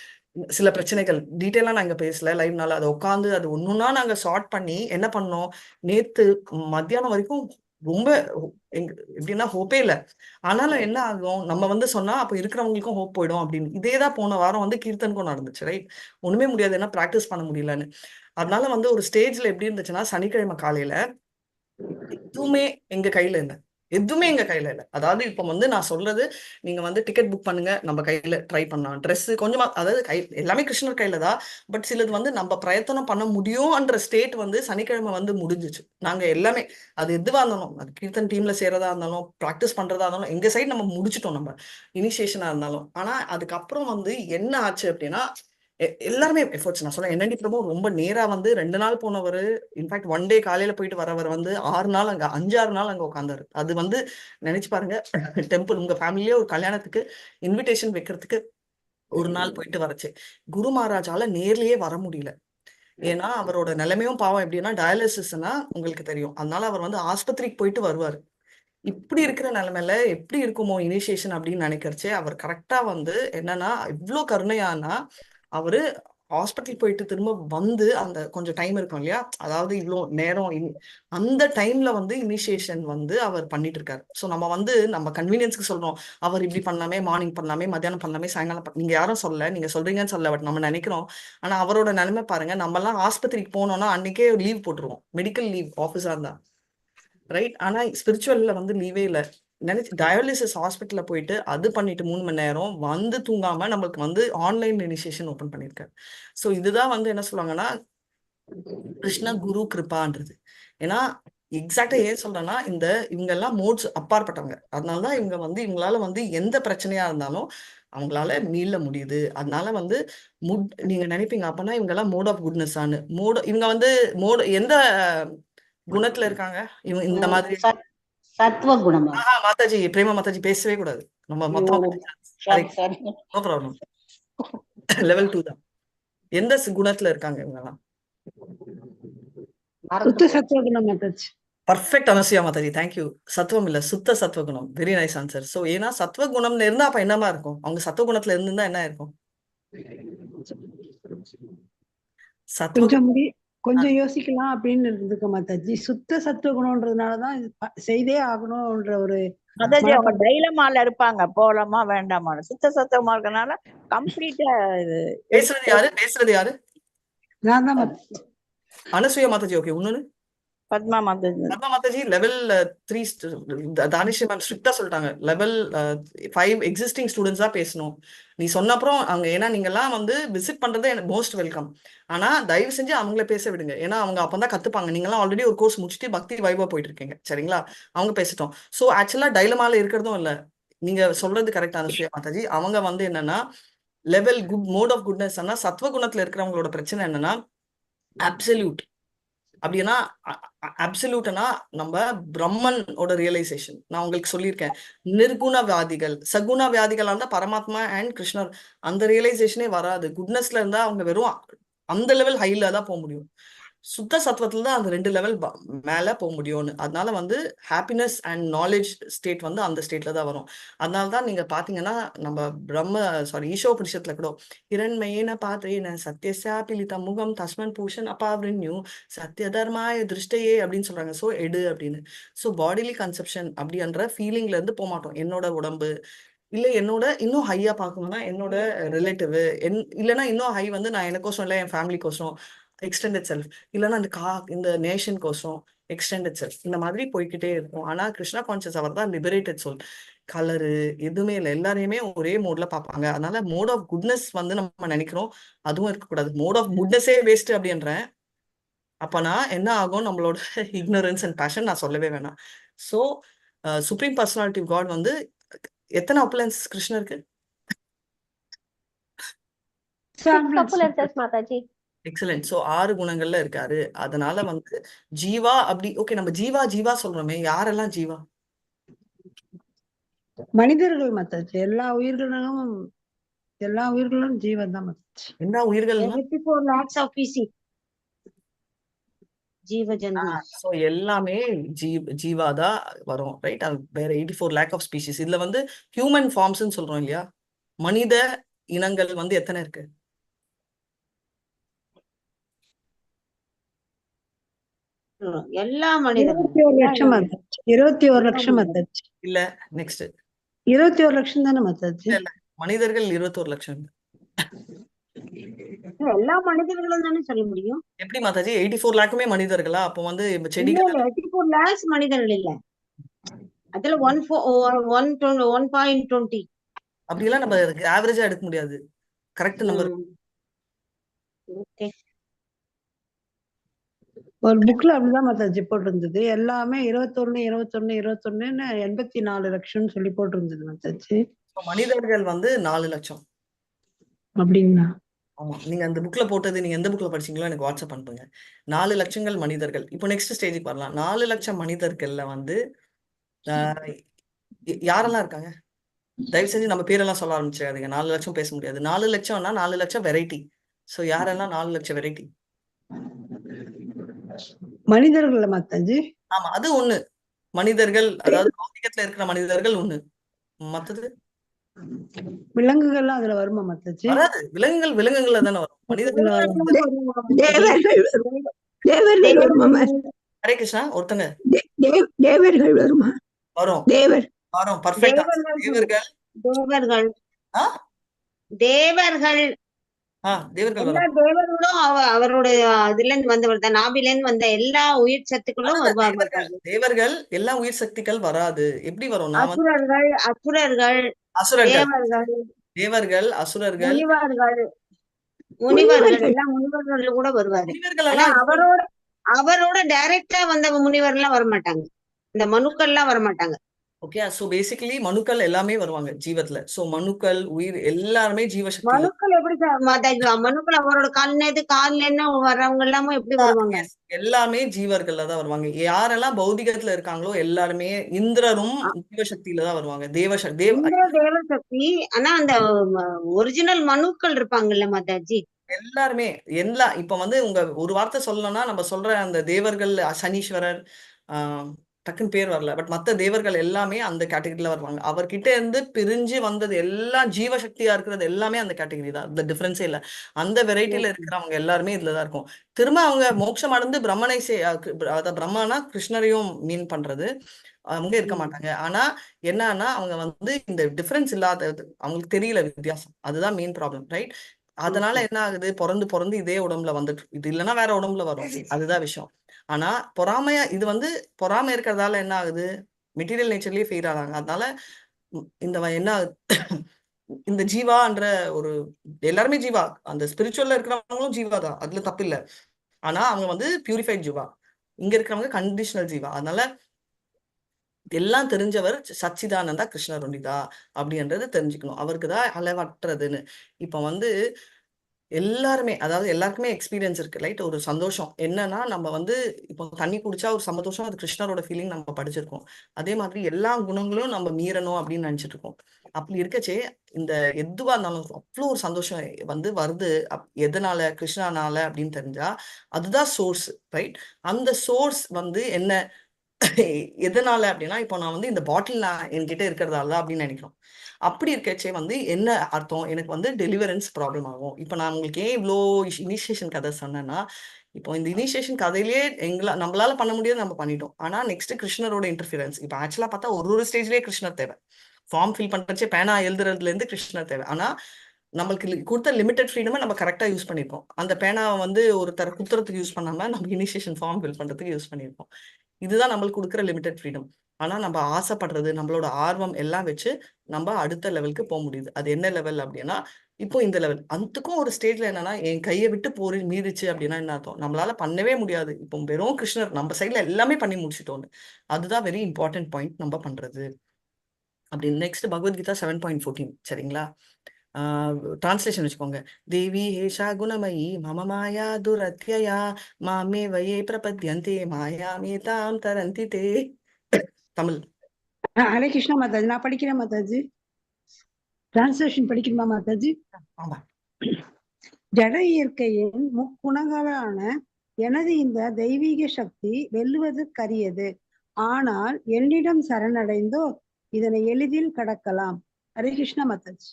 சில பிரச்சனைகள் டீட்டெயிலா நாங்க பேசல லைவ்னால, அதை உட்காந்து அது ஒண்ணுன்னா நாங்க ஷார்ட் பண்ணி என்ன பண்ணோம், நேத்து மத்தியானம் வரைக்கும் ரொம்ப எப்படின்னா ஹோப்பே இல்லை. ஆனாலும் என்ன ஆகும், நம்ம வந்து சொன்னா அப்ப இருக்கிறவங்களுக்கும் ஹோப் போயிடும் அப்படின்னு. இதேதான் போன வாரம் வந்து கீர்த்தனுக்கும் நடந்துச்சு, ரைட்? ஒண்ணுமே முடியாது, ஏன்னா பிராக்டிஸ் பண்ண முடியலன்னு. அதனால வந்து ஒரு ஸ்டேஜ்ல எப்படி இருந்துச்சுன்னா, சனிக்கிழமை காலையில எதுவுமே எங்க கையில இல்லை, எதுவுமே எங்க கையில இல்லை. அதாவது இப்ப வந்து நான் சொல்றது, நீங்க வந்து டிக்கெட் புக் பண்ணுங்க, நம்ம கையில ட்ரை பண்ணலாம். ட்ரெஸ் கொஞ்சமா, அதாவது எல்லாமே கிருஷ்ணர் கையில தான். பட் சிலது வந்து நம்ம பிரயத்தனம் பண்ண முடியும்ன்ற ஸ்டேட் வந்து சனிக்கிழமை வந்து முடிஞ்சிச்சு. நாங்க எல்லாமே அது எதுவா இருந்தாலும், அது கீர்த்தன் டீம்ல சேரதா இருந்தாலும், ப்ராக்டிஸ் பண்றதா இருந்தாலும், எங்க சைடு நம்ம முடிச்சிட்டோம், நம்ம இனிஷியேஷனா இருந்தாலும். ஆனா அதுக்கப்புறம் வந்து என்ன ஆச்சு அப்படின்னா, எல்லாருமே எஃபர்ட்ஸ். நான் சொல்ல என்னடி பிரபு ரொம்ப நேரா வந்து 2 நாள் போனவர், இன்ஃபேக்ட் 1 டே காலையில போயிட்டு வரவர் வந்து 6 நாள் அங்க 5-6 நாள் அங்க உட்காந்தாரு. அது வந்து நினைச்சு பாருங்க, டெம்பிள் உங்க ஃபேமிலியே ஒரு கல்யாணத்துக்கு இன்விடேஷன் வைக்கிறதுக்கு 1 நாள் போயிட்டு வரச்சு. குரு மகாராஜால நேர்லயே வர முடியல. ஏன்னா அவரோட நிலைமையும் பாவம் எப்படின்னா டயாலிசிஸ்னா உங்களுக்கு தெரியும். அதனால அவர் வந்து ஆஸ்பத்திரிக்கு போயிட்டு வருவாரு. இப்படி இருக்கிற நிலைமையில எப்படி இருக்குமோ இனிஷியேஷன் அப்படின்னு நினைக்கிறச்சே, அவர் கரெக்டா வந்து என்னன்னா இவ்வளோ கருணையானா, அவரு ஹாஸ்பிட்டல் போயிட்டு திரும்ப வந்து அந்த கொஞ்சம் டைம் இருக்கும் இல்லையா, அதாவது இவ்வளோ நேரம் அந்த டைம்ல வந்து இனிஷியேஷன் வந்து அவர் பண்ணிட்டு இருக்காரு. ஸோ நம்ம வந்து நம்ம கன்வீனியன்ஸ்க்கு சொல்றோம், அவர் இப்படி பண்ணலாமே, மார்னிங் பண்ணலாமே, மத்தியானம் பண்ணலாமே, சாயங்காலம் நீங்க யாரும் சொல்ல, நீங்க சொல்றீங்கன்னு சொல்ல, பட் நம்ம நினைக்கிறோம். ஆனா அவரோட நிலைமை பாருங்க, நம்ம எல்லாம் ஆஸ்பத்திரிக்கு போனோம்னா அன்னைக்கே லீவ் போட்டுருவோம், மெடிக்கல் லீவ் ஆஃபீஸா இருந்தா, ரைட்? ஆனா ஸ்பிரிச்சுவல்ல வந்து லீவே இல்லை. நினைச்சு டயாலிசிஸ் ஹாஸ்பிட்டல்ல போயிட்டு அது பண்ணிட்டு 3 மணி நேரம் வந்து தூங்காம நம்மளுக்கு வந்து ஆன்லைன் இனிஷியேஷன் ஓபன் பண்ணிருக்காரு. சோ இதுதான் வந்து என்ன சொல்லுவாங்கன்னா கிருஷ்ண குரு கிருபான்றது. ஏன்னா எக்ஸாக்டா ஏன் சொல்றேன்னா, இவங்க எல்லாம் மோட்ஸ் அப்பாற்பட்டவங்க. அதனாலதான் இவங்க வந்து இவங்களால வந்து எந்த பிரச்சனையா இருந்தாலும் அவங்களால மீள முடியுது. அதனால வந்து நீங்க நினைப்பீங்க அப்பனா இவங்க எல்லாம் மோட் ஆஃப் குட்னஸ் ஆனு. இவங்க வந்து எந்த குணத்துல இருக்காங்க, இவங்க இந்த மாதிரி. சத்துவ குணமா? மாதாஜி, பிரேமா மாதாஜி பேசவே கூடாது, நம்ம மொத்தம். சரி சரி. No problem. லெவல் 2 தான். எந்த குணத்துல இருக்காங்க இவங்கெல்லாம்? சுத்த சத்துவகுணம் மாதாஜி. Perfect Anusuya Mataji, thank you. சத்துவம் இல்ல, சுத்த சத்துவகுணம். Very nice answer. சோ ஏன்னா சத்துவகுணம்ல இருந்தா அப்ப என்னமா இருக்கும்? அவங்க சத்துவகுணத்துல இருந்திருந்தா என்ன இருக்கும்? சத்துவ கொஞ்சம் யோசிக்கலாம் அப்படின்னு இருந்துக்க மாதாஜி. சுத்த சத்துவகுணம்ன்றதுனாலதான் இது செய்தே ஆகணும்ன்ற ஒரு மாதாஜி அவங்க டைலமால இருப்பாங்க, போலாமா வேண்டாமா. சுத்த சத்தமா இருக்கனால கம்ப்ளீட்டா இது பேசுறது யாரு? நான் தான் மாதாஜி. அனுசுயா மாதாஜி. ஓகே, இன்னொன்னு பத்மா மாதாஜி. பத்மா மாதாஜி லெவல் 3 தானிஷ் மேம் ஸ்ட்ரிக்டா சொல்லிட்டாங்க. லெவல் 5 எக்ஸிஸ்டிங் ஸ்டூடெண்ட்ஸ் தான் பேசணும். நீ சொன்ன அப்புறம் அவங்க, ஏன்னா நீங்க எல்லாம் வந்து விசிட் பண்றது எனக்கு மோஸ்ட் வெல்கம். ஆனா தயவு செஞ்சு அவங்கள பேச விடுங்க. ஏன்னா அவங்க அப்பதான் கத்துப்பாங்க. நீங்க எல்லாம் ஆல்ரெடி ஒரு கோர்ஸ் முடிச்சுட்டு பக்தி வைபா போயிட்டு இருக்கீங்க, சரிங்களா? அவங்க பேசட்டும். சோ ஆக்சுவலா டைலமால இருக்கிறதும் இல்ல, நீங்க சொல்றது கரெக்ட் அனுசுயா மாதாஜி. அவங்க வந்து என்னன்னா level good mode of goodness. சத்வ குணத்துல இருக்கிறவங்களோட பிரச்சனை என்னன்னா அப்சல்யூட். அப்படின்னா அப்சல்யூட்னா நம்ம பிரம்மனோட ரியலைசேஷன். நான் உங்களுக்கு சொல்லியிருக்கேன், நிர்குணவாதிகள் சகுணவாதிகளா இருந்தா பரமாத்மா அண்ட் கிருஷ்ணர் அந்த ரியலைசேஷனே வராது. குட்னஸ்ல இருந்தா அவங்க வெறும் அந்த லெவல் ஹைல தான் போக முடியும். சுத்த சத்துவத்துல தான் அந்த 2 லெவல் மேல போக முடியும்னு. அதனால வந்து ஹாப்பினஸ் அண்ட் நாலேஜ் ஸ்டேட் வந்து அந்த ஸ்டேட்ல தான் வரும். அதனாலதான் நீங்க பாத்தீங்கன்னா நம்ம ஈஷோபனிஷத்துல கூட இரண்மயேன பாத்தேன சத்யசாபிலித முகம் தஸ்மன் பூஷன் அபாவிரண்யு சத்ய தர்மாய திருஷ்டையே அப்படின்னு சொல்றாங்க. சோ எடு அப்படின்னு. சோ பாடிலி கன்செப்ஷன் அப்படின்ற ஃபீலிங்ல இருந்து போக மாட்டோம். என்னோட உடம்பு இல்ல, என்னோட இன்னும் ஹையா பார்க்கணும்னா என்னோட ரிலேட்டிவ், இல்லைன்னா இன்னும் ஹை வந்து நான் எனக்கோசம் இல்லை, என் ஃபேமிலிக்கோசம் எக்ஸ்டெண்டட் செல்ஃப், இல்லைன்னா இந்த நேஷனுக்கோசம் எக்ஸ்டெண்டட் செல்ஃப், இந்த மாதிரி போய்கிட்டே இருக்கும். ஆனா கிருஷ்ணா கான்சியஸ் அவர் தான் லிபரேட்டட் சோல். கலரு எதுவுமே இல்லை, எல்லாரையுமே ஒரே மோட்ல பார்ப்பாங்க. அதனால மோட் ஆஃப் குட்னஸ் வந்து நம்ம நினைக்கிறோம், அதுவும் இருக்கக்கூடாது. மோட் ஆஃப் குட்னஸே வேஸ்ட் அப்படின்றேன். அப்பனா என்ன ஆகும்? நம்மளோட இக்னோரன்ஸ் அண்ட் பேஷன் நான் சொல்லவே வேணாம். ஸோ சுப்ரீம் பர்சனாலிட்டி காட் வந்து எத்தனை அப்புலன்ஸ் கிருஷ்ணருக்கு? எக்ஸலென்ட். சோ 6 குணங்கள்ல இருக்காரு. அதனால வந்து ஜீவா அப்படி ஓகே. நம்ம ஜீவா ஜீவா சொல்றோமே, யாரெல்லாம் ஜீவா? மனிதர்கள் மாதாஜி. எல்லா உயிர்களும் ஜீவன் தான் மாதாஜி. என்ன உயிர்கள்? 84 lakhs of PC. ஜீவ ஜந்து. சோ எல்லாமே ஜீவாதான் வரும், ரைட்? வேற 84 lakh ஆஃப் ஸ்பீசிஸ். இதுல வந்து ஹியூமன் ஃபார்ம்ஸ் சொல்றோம் இல்லையா? மனித இனங்கள் வந்து எத்தனை இருக்கு? எல்லா மனிதர்களும் 21 லட்சம் மாதாஜி. 21 லட்சம் மாதாஜி. இல்ல, நெக்ஸ்ட் 21 லட்சம் தானே மாதாஜி? இல்ல, மனிதர்கள் 21 லட்சம். எல்லா மனிதர்களும் தானே சொல்ல முடியும். எப்படி மாதாஜி 84 லேக்குமே மனிதர்களா? அப்போ வந்து செடிகள் 84 lakhs மனிதர்கள் இல்ல, அதுல 1.20 அப்படியெல்லாம் நம்ம ஆவரேஜா எடுக்க முடியாது. Correct number. ஒரு புக்ல அப்படிதான் மாதாஜி போட்டிருந்தது. எல்லாமே 21 21 21ன்னு 84 லட்சம்னு சொல்லி போட்டிருந்தது மாதாஜி. மனிதர்கள் வந்து 4 லட்சம். அப்படிங்களா? ஆமா, நீங்க அந்த புக்ல போட்டது நீங்க எந்த புக்ல படிச்சீங்களோ எனக்கு வாட்ஸ்அப் பண்ணுங்க. 4 லட்சங்கள் மனிதர்கள். இப்போ நெக்ஸ்ட் ஸ்டேஜுக்கு வரலாம். 4 லட்சம் மனிதர்கள்ல வந்து யாரெல்லாம் இருக்காங்க? தயவு செஞ்சு நம்ம பேரெல்லாம் சொல்ல ஆரம்பிச்சிடாதீங்க. 4 லட்சம் பேச முடியாது. 4 லட்சம்னா 4 லட்சம் வெரைட்டி. சோ யாரெல்லாம் 4 லட்சம் வெரைட்டி? மனிதர்கள் மாதாஜி. ஆமா, அது ஒண்ணு. மனிதர்கள், அதாவது பௌதிகத்துல இருக்கிற மனிதர்கள் ஒண்ணு. மத்தது விலங்குகள்லாம் அதுல வருமா மாதாஜி? வராது. விலங்குகள்ல தானே வரும். மனிதர்கள் தேவர்கள் வருமா? ஹரே கிருஷ்ணா. ஒருத்தங்க தேவர்கள் வருமா? வரும் வரும். பர்ஃபெக்ட். தேவர்கள் தேவர்கள் தேவர்கள் எல்லா வரும். தேவர்களும் அவருடைய இதுல இருந்து வந்தவர் தான். நாபில இருந்து வந்த எல்லா உயிர் சத்துக்களும் வருவாங்க. தேவர்கள் எல்லா உயிர் சக்திகள் வராது. எப்படி வரும்? அசுரர்கள் தேவர்கள் அசுரர்கள் முனிவர்கள் எல்லா முனிவர்கள் கூட வருவாரு. அவரோட டைரக்டா வந்த முனிவர் எல்லாம் வரமாட்டாங்க. இந்த மனுக்கள் எல்லாம் வரமாட்டாங்க. ஓகே. ஸோ பேசிக்கலி மனுக்கள் எல்லாமே வருவாங்க ஜீவத்துல. ஸோ மனுக்கள் உயிர் எல்லாருமே ஜீவசக்தியில. மனுக்கள் எப்படி மாதாஜி மனுக்கள் அவரோட கால்ல என்ன வர்றவங்க எல்லாமே எப்படி வருவாங்க? Yes, எல்லாமே ஜீவர்கள்ல தான் வருவாங்க. யாரெல்லாம் பௌதிகத்துல இருக்காங்களோ எல்லாருமே இந்திரரும் ஜீவசக்தியில தான் வருவாங்க. இந்திர தேவசக்தி. ஆனா அந்த ஒரிஜினல் மனுக்கள் இருப்பாங்கல்ல மாதாஜி. எல்லாருமே இப்ப வந்து உங்க ஒரு வார்த்தை சொல்லணும்னா நம்ம சொல்ற அந்த தேவர்கள் சனீஸ்வரர் டக்குன்னு பேர் வரல, பட் மத்த தேவர்கள் எல்லாமே அந்த கேட்டகரியில வருவாங்க. அவர்கிட்ட இருந்து பிரிஞ்சு வந்தது எல்லாம் ஜீவசக்தியா இருக்கிறது எல்லாமே அந்த கேட்டகரி தான். இந்த டிஃபரன்ஸே இல்ல. அந்த வெரைட்டில இருக்கிறவங்க எல்லாருமே இதுலதான் இருக்கும். திரும்ப அவங்க மோட்சம் அடைந்து பிரம்மனை அதாவது பிரம்மனா கிருஷ்ணரையும் மீன் பண்றது அவங்க இருக்க மாட்டாங்க. ஆனா என்னன்னா அவங்க வந்து இந்த டிஃபரன்ஸ் இல்லாதது அவங்களுக்கு தெரியல வித்தியாசம். அதுதான் மெயின் ப்ராப்ளம், ரைட்? அதனால என்ன ஆகுது, பிறந்து இதே உடம்புல வந்துட்டு இது இல்லைன்னா வேற உடம்புல வரும். அதுதான் விஷயம். ஆனா இது வந்து பொறாமை இருக்கிறதால என்ன ஆகுது, மெட்டீரியல் நேச்சர்லயே ஃபெயில் ஆகிறாங்க. அதனால என்ன இந்த ஜீவான்ற ஒரு எல்லாருமே ஜீவா, அந்த ஸ்பிரிச்சுவல்ல இருக்கிறவங்களும் ஜீவா தான், அதுல தப்பு இல்லை. ஆனா அவங்க வந்து பியூரிஃபைட் ஜீவா, இங்க இருக்கிறவங்க கண்டிஷனல் ஜீவா. அதனால எல்லாம் தெரிஞ்சவர் சச்சிதானந்தா கிருஷ்ணர் ஒண்டிதா அப்படின்றது தெரிஞ்சுக்கணும். அவருக்குதான் அளவற்றதுன்னு. இப்ப வந்து எல்லாருமே, அதாவது எல்லாருக்குமே எக்ஸ்பீரியன்ஸ் இருக்கு, ரைட்? ஒரு சந்தோஷம் என்னன்னா நம்ம வந்து இப்போ தண்ணி குடிச்சா ஒரு சந்தோஷம், அது கிருஷ்ணரோட ஃபீலிங் நம்ம படிச்சிருக்கோம். அதே மாதிரி எல்லா குணங்களும் நம்ம மீறணும் அப்படின்னு நினைச்சிட்டு இருக்கோம். அப்படி இருக்கச்சே இந்த எதுவா இருந்தாலும் அவ்வளோ ஒரு சந்தோஷம் வந்து வருது. எதனால? கிருஷ்ணனால அப்படின்னு தெரிஞ்சா அதுதான் சோர்ஸ், ரைட்? அந்த சோர்ஸ் வந்து என்ன எதனால அப்படின்னா, இப்போ நான் வந்து இந்த பாட்டில் என்கிட்ட இருக்கிறதால அப்படின்னு நினைக்கிறோம். அப்படி இருக்கச்சே வந்து என்ன அர்த்தம், எனக்கு வந்து டெலிவரன்ஸ் ப்ராப்ளம் ஆகும். இப்போ நான் உங்களுக்கு ஏன் இவ்வளோ இனிஷியேஷன் கதை சொன்னேன்னா, இப்போ இந்த இனிஷியேஷன் கதையிலேயே நம்மளால பண்ண முடியாது, நம்ம பண்ணிட்டோம். ஆனா நெக்ஸ்ட் கிருஷ்ணரோட இன்டர்ஃபியரன்ஸ். இப்போ ஆக்சுவலா பார்த்தா ஒரு ஸ்டேஜ்லயே கிருஷ்ணர் தேவை. ஃபார்ம் ஃபில் பண்றச்சே பேனா எழுதுறதுல இருந்து கிருஷ்ணர் தேவை. ஆனா நம்மளுக்கு கொடுத்த லிமிடெட் ஃப்ரீடமை நம்ம கரெக்டா யூஸ் பண்ணிருக்கோம். அந்த பேனாவை வந்து ஒருத்தர் குத்துறதுக்கு யூஸ் பண்ணாம நம்ம இனிஷியேஷன் ஃபார்ம் ஃபில் பண்றதுக்கு யூஸ் பண்ணிருக்கோம். இதுதான் நம்மளுக்கு கொடுக்குற லிமிடெட் ஃப்ரீடம். ஆனா நம்ம ஆசைப்படுறது, நம்மளோட ஆர்வம் எல்லாம் வச்சு நம்ம அடுத்த லெவலுக்கு போக முடியுது. அது என்ன லெவல் அப்படின்னா, இப்போ இந்த லெவல். அதுக்கும் ஒரு ஸ்டேஜ்ல என்னன்னா, என் கையை விட்டு மீறிச்சு அப்படின்னா என்ன அர்த்தம், நம்மளால பண்ணவே முடியாது. இப்போ வெறும் கிருஷ்ணர் நம்ம சைட்ல எல்லாமே பண்ணி முடிச்சிட்டோம். அதுதான் வெரி இம்பார்ட்டன்ட் பாயிண்ட் நம்ம பண்றது. அப்படி நெக்ஸ்ட் பகவத்கீதா 7.14 சரிங்களா? டிரான்ஸ்லேஷன் வச்சுக்கோங்க. தேவி ஹேஷா குணமயி மம மாயா துரத்யயா மாமே வயே பிரபத்யந்தே மாயாமே தாம் தரந்தி தே. தமிழ். ஹரே கிருஷ்ணா மாதாஜி. நான் படிக்கிறேன் மாதாஜி. டிரான்ஸ்லேஷன் படிக்கணுமா மாதாஜி? ஆமா. ஜட இயற்கையின் முக்குணங்களான எனது இந்த தெய்வீக சக்தி வெல்லுவதற்கரியது. ஆனால் என்னிடம் சரணடைந்தோ இதனை எளிதில் கடக்கலாம். ஹரே கிருஷ்ணா மாதாஜி.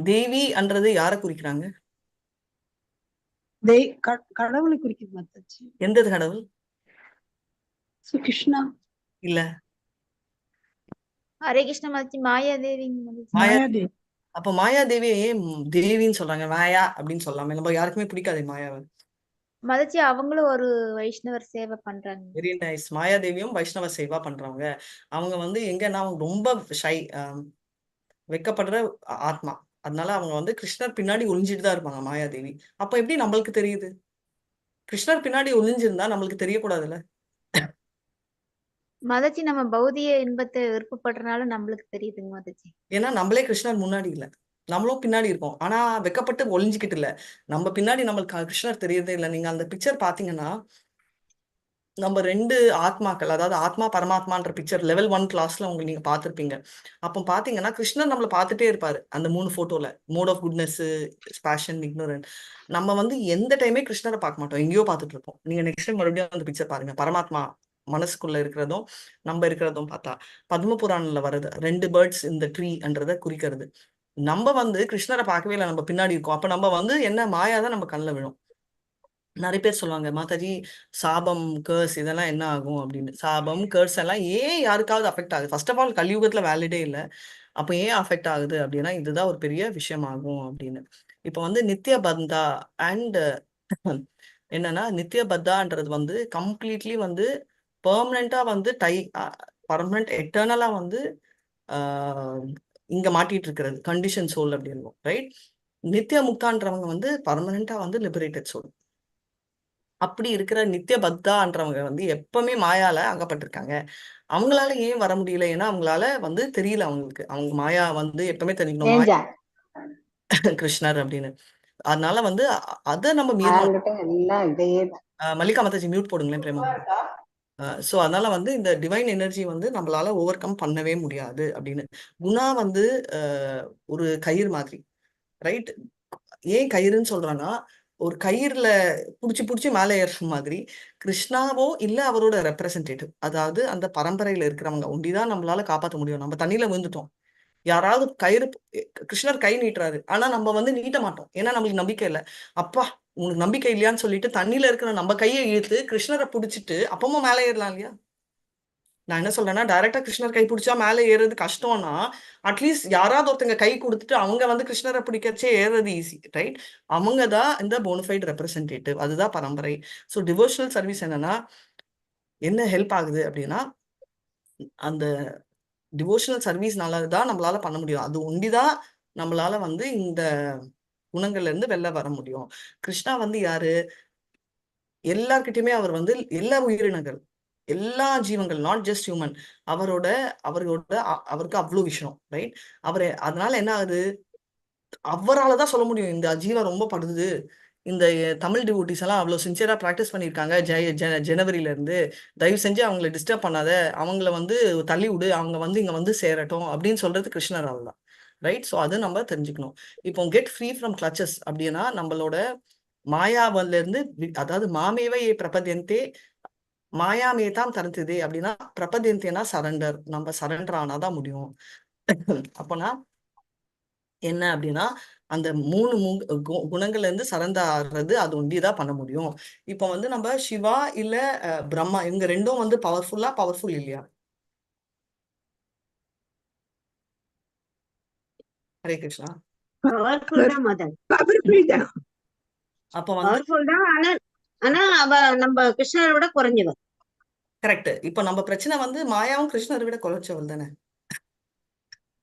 தேவி என்றது யாரை குறிக்கிறாங்க? கடவுளை குறிக்குது மாதாஜி. எந்த கடவுள்? கிருஷ்ணா இல்ல. ஹரே கிருஷ்ண மாதாஜி. மாயாதேவி. மாயாதேவி. அப்ப மாயாதேவியை ஏன் தேவின்னு சொல்றாங்க? மாயா அப்படின்னு சொல்லாம? நம்ம யாருக்குமே பிடிக்காது மாயாவை. மாதாஜி அவங்களும் ஒரு வைஷ்ணவர் சேவை பண்றாங்க. Very nice. மாயாதேவியும் வைஷ்ணவ சேவா பண்றவங்க. அவங்க வந்து எங்கன்னா அவங்க ரொம்ப ஷை, வெக்கப்படுற ஆத்மா. அதனால அவங்க வந்து கிருஷ்ணர் பின்னாடி ஒளிஞ்சிட்டு தான் இருப்பாங்க மாயாதேவி. அப்ப எப்படி நம்மளுக்கு தெரியுது? கிருஷ்ணர் பின்னாடி ஒளிஞ்சிருந்தா நம்மளுக்கு தெரியக்கூடாதுல்ல? மாதாஜி நம்ம பௌதிக இன்பத்தை விருப்பப்படுறதுனால நம்மளுக்கு தெரியுதுங்க மாதாஜி. ஏன்னா நம்மளே கிருஷ்ணர் முன்னாடி இல்ல, நம்மளும் பின்னாடி இருக்கோம். ஆனா வெக்கப்பட்டு ஒளிஞ்சுக்கிட்டு இல்ல, நம்ம பின்னாடி நம்மளுக்கு கிருஷ்ணர் தெரியறதே இல்லை. நீங்க அந்த பிக்சர் பாத்தீங்கன்னா, நம்ம 2 ஆத்மாக்கள், அதாவது ஆத்மா பரமாத்மான்ற பிக்சர் லெவல் 1 கிளாஸ்ல உங்களுக்கு நீங்க பார்த்திருப்பீங்க. அப்போ பாத்தீங்கன்னா கிருஷ்ணர் நம்மள பார்த்துட்டே இருப்பாரு அந்த 3 போட்டோல. Mode of goodness, passion, ignorant. நம்ம வந்து எந்த டைமே கிருஷ்ணரை பார்க்க மாட்டோம், எங்கேயோ பார்த்துட்டு இருப்போம். நீங்க நெக்ஸ்ட் டைம் மறுபடியும் அந்த பிக்சர் பாருங்க. பரமாத்மா மனசுக்குள்ள இருக்கிறதும் நம்ம இருக்கிறதும் பார்த்தா பத்ம புராணம்ல வருது 2 பேர்ட்ஸ் இந்த ட்ரீன்றத குறிக்கிறது. நம்ம வந்து கிருஷ்ணரை பார்க்கவே இல்லை, நம்ம பின்னாடி இருக்கோம். அப்ப நம்ம வந்து என்ன மாயாதான் நம்ம கண்ணில் விழும். நிறைய பேர் சொல்லுவாங்க, மாதாஜி சாபம் கர்ஸ் இதெல்லாம் என்ன ஆகும் அப்படின்னு. சாபம் கர்ஸ் எல்லாம் ஏன் யாருக்காவது அஃபெக்ட் ஆகுது? ஃபர்ஸ்ட் ஆஃப் ஆல் கலியுகத்துல வேலிடே இல்லை. அப்போ ஏன் அஃபெக்ட் ஆகுது அப்படின்னா, இதுதான் ஒரு பெரிய விஷயம் ஆகும் அப்படின்னு. இப்போ வந்து நித்திய பந்தா அண்ட் என்னன்னா, நித்திய பத்தான்றது வந்து கம்ப்ளீட்லி வந்து பெர்மனண்டா வந்து பர்மனன்ட் எட்டர்னலா வந்து இங்க மாட்டிட்டு இருக்கிறது கண்டிஷன் சோல் அப்படின்னு, ரைட்? நித்திய முக்தான்றவங்க வந்து பர்மனண்டா வந்து லிபரேட்டட் சோல். அப்படி இருக்கிற நித்திய பக்தான்றவங்க வந்து எப்பவுமே மாயால அகப்பட்டிருக்காங்க. அவங்களால ஏன் வர முடியல? ஏன்னா அவங்களால வந்து தெரியல அவங்களுக்கு. அவங்க மாயா வந்து எப்பவுமே தெரிஞ்சுக்கணும் மாயா ஏஞ்சா கிருஷ்ணர் அப்படின்னு. அதனால வந்து அதை நம்ம மீறணும். ஆள்கிட்ட எல்லாம் இதையே மல்லிகா மாதாஜி மியூட் போடுங்களேன் பிரேமா. ஸோ அதனால வந்து இந்த டிவைன் எனர்ஜி வந்து நம்மளால ஓவர் கம் பண்ணவே முடியாது அப்படின்னு. குணா வந்து ஒரு கயிறு மாதிரி, ரைட்? ஏன் கயிறுன்னு சொல்றான்னா, ஒரு கயிறுல புடிச்சு மேலே ஏறுற மாதிரி கிருஷ்ணாவோ இல்ல அவரோட ரெப்ரசன்டேட்டிவ், அதாவது அந்த பரம்பரையில இருக்கிறவங்க ஒண்டிதான் நம்மளால காப்பாற்ற முடியும். நம்ம தண்ணியில விழுந்துட்டோம், யாராவது கயிறு கிருஷ்ணர் கை நீட்டுறாரு, ஆனா நம்ம வந்து நீட்ட மாட்டோம். ஏன்னா நம்மளுக்கு நம்பிக்கை இல்லை. அப்பா உனக்கு நம்பிக்கை இல்லையான்னு சொல்லிட்டு தண்ணியில இருக்கிற நம்ம கையை இழுத்து கிருஷ்ணரை பிடிச்சிட்டு அப்பமும் மேலே ஏறலாம் இல்லையா? நான் என்ன சொல்றேன்னா, டைரக்டா கிருஷ்ணர் கை பிடிச்சா மேலே ஏறுறது கஷ்டம்னா, அட்லீஸ்ட் யாராவது ஒருத்தங்க கை கொடுத்துட்டு அவங்க வந்து கிருஷ்ணரை பிடிக்கச்சே ஏறுறது ஈஸி, ரைட்? அவங்க தான் இந்த போனஃபைட் ரெப்ரசன்டேட்டிவ், அதுதான் பரம்பரை. ஸோ டிவோஷனல் சர்வீஸ் என்னன்னா என்ன ஹெல்ப் ஆகுது அப்படின்னா, அந்த டிவோஷனல் சர்வீஸ்னால தான் நம்மளால பண்ண முடியும். அது ஒண்டிதான் நம்மளால வந்து இந்த குணங்கள்ல இருந்து வெளில வர முடியும். கிருஷ்ணா வந்து யாரு? எல்லார்கிட்டயுமே அவர் வந்து எல்லா உயிரினங்கள், எல்லா ஜீவங்கள், நாட் ஜஸ்ட் ஹியூமன், அவரோட அவரோட அவருக்கு அவ்வளவு விஷயம், ரைட்? அதனால என்ன ஆகுது, அவரால் தான் சொல்ல முடியும் இந்த ஜீவன் ரொம்ப படுது. இந்த தமிழ் டிவோட்டிஸ் எல்லாம் அவ்வளோ சின்சியரா ப்ராக்டிஸ் பண்ணியிருக்காங்க ஜனவரியில இருந்து, தயவு செஞ்சு அவங்கள டிஸ்டர்ப் பண்ணாத, அவங்கள வந்து தள்ளி விடு, அவங்க வந்து இங்க வந்து சேரட்டும் அப்படின்னு சொல்றது கிருஷ்ணரால் தான், ரைட்? ஸோ அது நம்ம தெரிஞ்சுக்கணும். இப்போ கெட் ஃப்ரீ ஃப்ரம் கிளச்சஸ் அப்படின்னா நம்மளோட மாயாவில இருந்து அதாவது மாமேவை பிரபதியந்தே மாயாமேதாம் தருந்ததே அப்படின்னா, பிரபதியந்தேனா சரண்டர், நம்ம சரண்டர் ஆனாதான் முடியும். அப்போனா என்ன அப்படின்னா, அந்த 3 குணங்கள்ல இருந்து சரண்டர் அது ஒண்டிதான் பண்ண முடியும். இப்போ வந்து நம்ம சிவா இல்ல பிரம்மா, இவங்க ரெண்டும் வந்து பவர்ஃபுல் இல்லையா? ஹரே கிருஷ்ணா. பவர்ஃபுல் தான் மாதாஜி, பவர்ஃபுல் தான். அப்போ வந்து பவர்ஃபுல் தான். ஆனா ஆனா அவ நம்ம கிருஷ்ணரை விட குறைஞ்சவன். கரெக்ட். இப்போ நம்ம பிரச்சனை வந்து மாயாவும் கிருஷ்ணரை விட குறைச்சவள் தானே.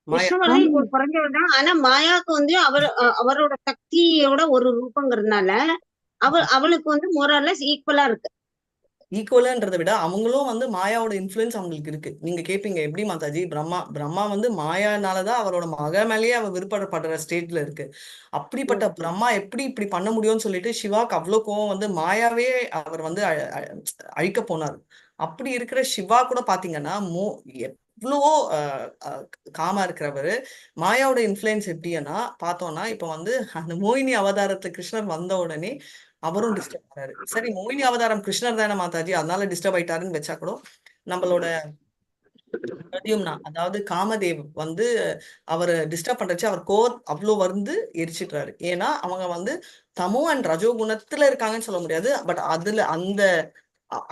மாயா கிருஷ்ணவர்கள் குறைஞ்சவர் தான். ஆனா மாயாவுக்கு வந்து அவரோட சக்தியோட ஒரு ரூபங்கிறதுனால அவளுக்கு வந்து மோரலஸ் ஈக்குவலா இருக்கு. ஈக்குவலன்றதை விட அவங்களும் வந்து மாயாவோட இன்ஃப்ளூயன்ஸ் அவங்களுக்கு இருக்கு. நீங்க கேட்பீங்க எப்படி மாதாஜி, பிரம்மா வந்து மாயானாலதான் அவரோட மக மேலேயே அவ விருப்பப்படுற ஸ்டேட்ல இருக்கு. அப்படிப்பட்ட பிரம்மா எப்படி இப்படி பண்ண முடியும்னு சொல்லிட்டு சிவாக்கு அவ்வளவு கோவம் வந்து மாயாவே அவர் வந்து அழிக்க போனார். அப்படி இருக்கிற சிவா கூட பாத்தீங்கன்னா எவ்வளவோ காமா இருக்கிறவரு, மாயாவோட இன்ஃப்ளூயன்ஸ் எப்படின்னா பார்த்தோம்னா, இப்ப வந்து அந்த மோகினி அவதாரத்துல கிருஷ்ணர் வந்த உடனே அவரும் டிஸ்டர்ப் ஆறாரு. சரி, மோகினி அவதாரம் கிருஷ்ணர் தானே மாதாஜி, அதனால டிஸ்டர்ப் ஆயிட்டாருன்னு வச்சா கூட, நம்மளோட பிரத்யும்னா அதாவது காமதேவ் வந்து அவரை டிஸ்டர்ப் பண்றச்சு அவர் அவ்வளோ வந்து எரிச்சிடுறாரு. ஏன்னா அவங்க வந்து தமோ அண்ட் ரஜோ குணத்துல இருக்காங்கன்னு சொல்ல முடியாது, பட் அதுல அந்த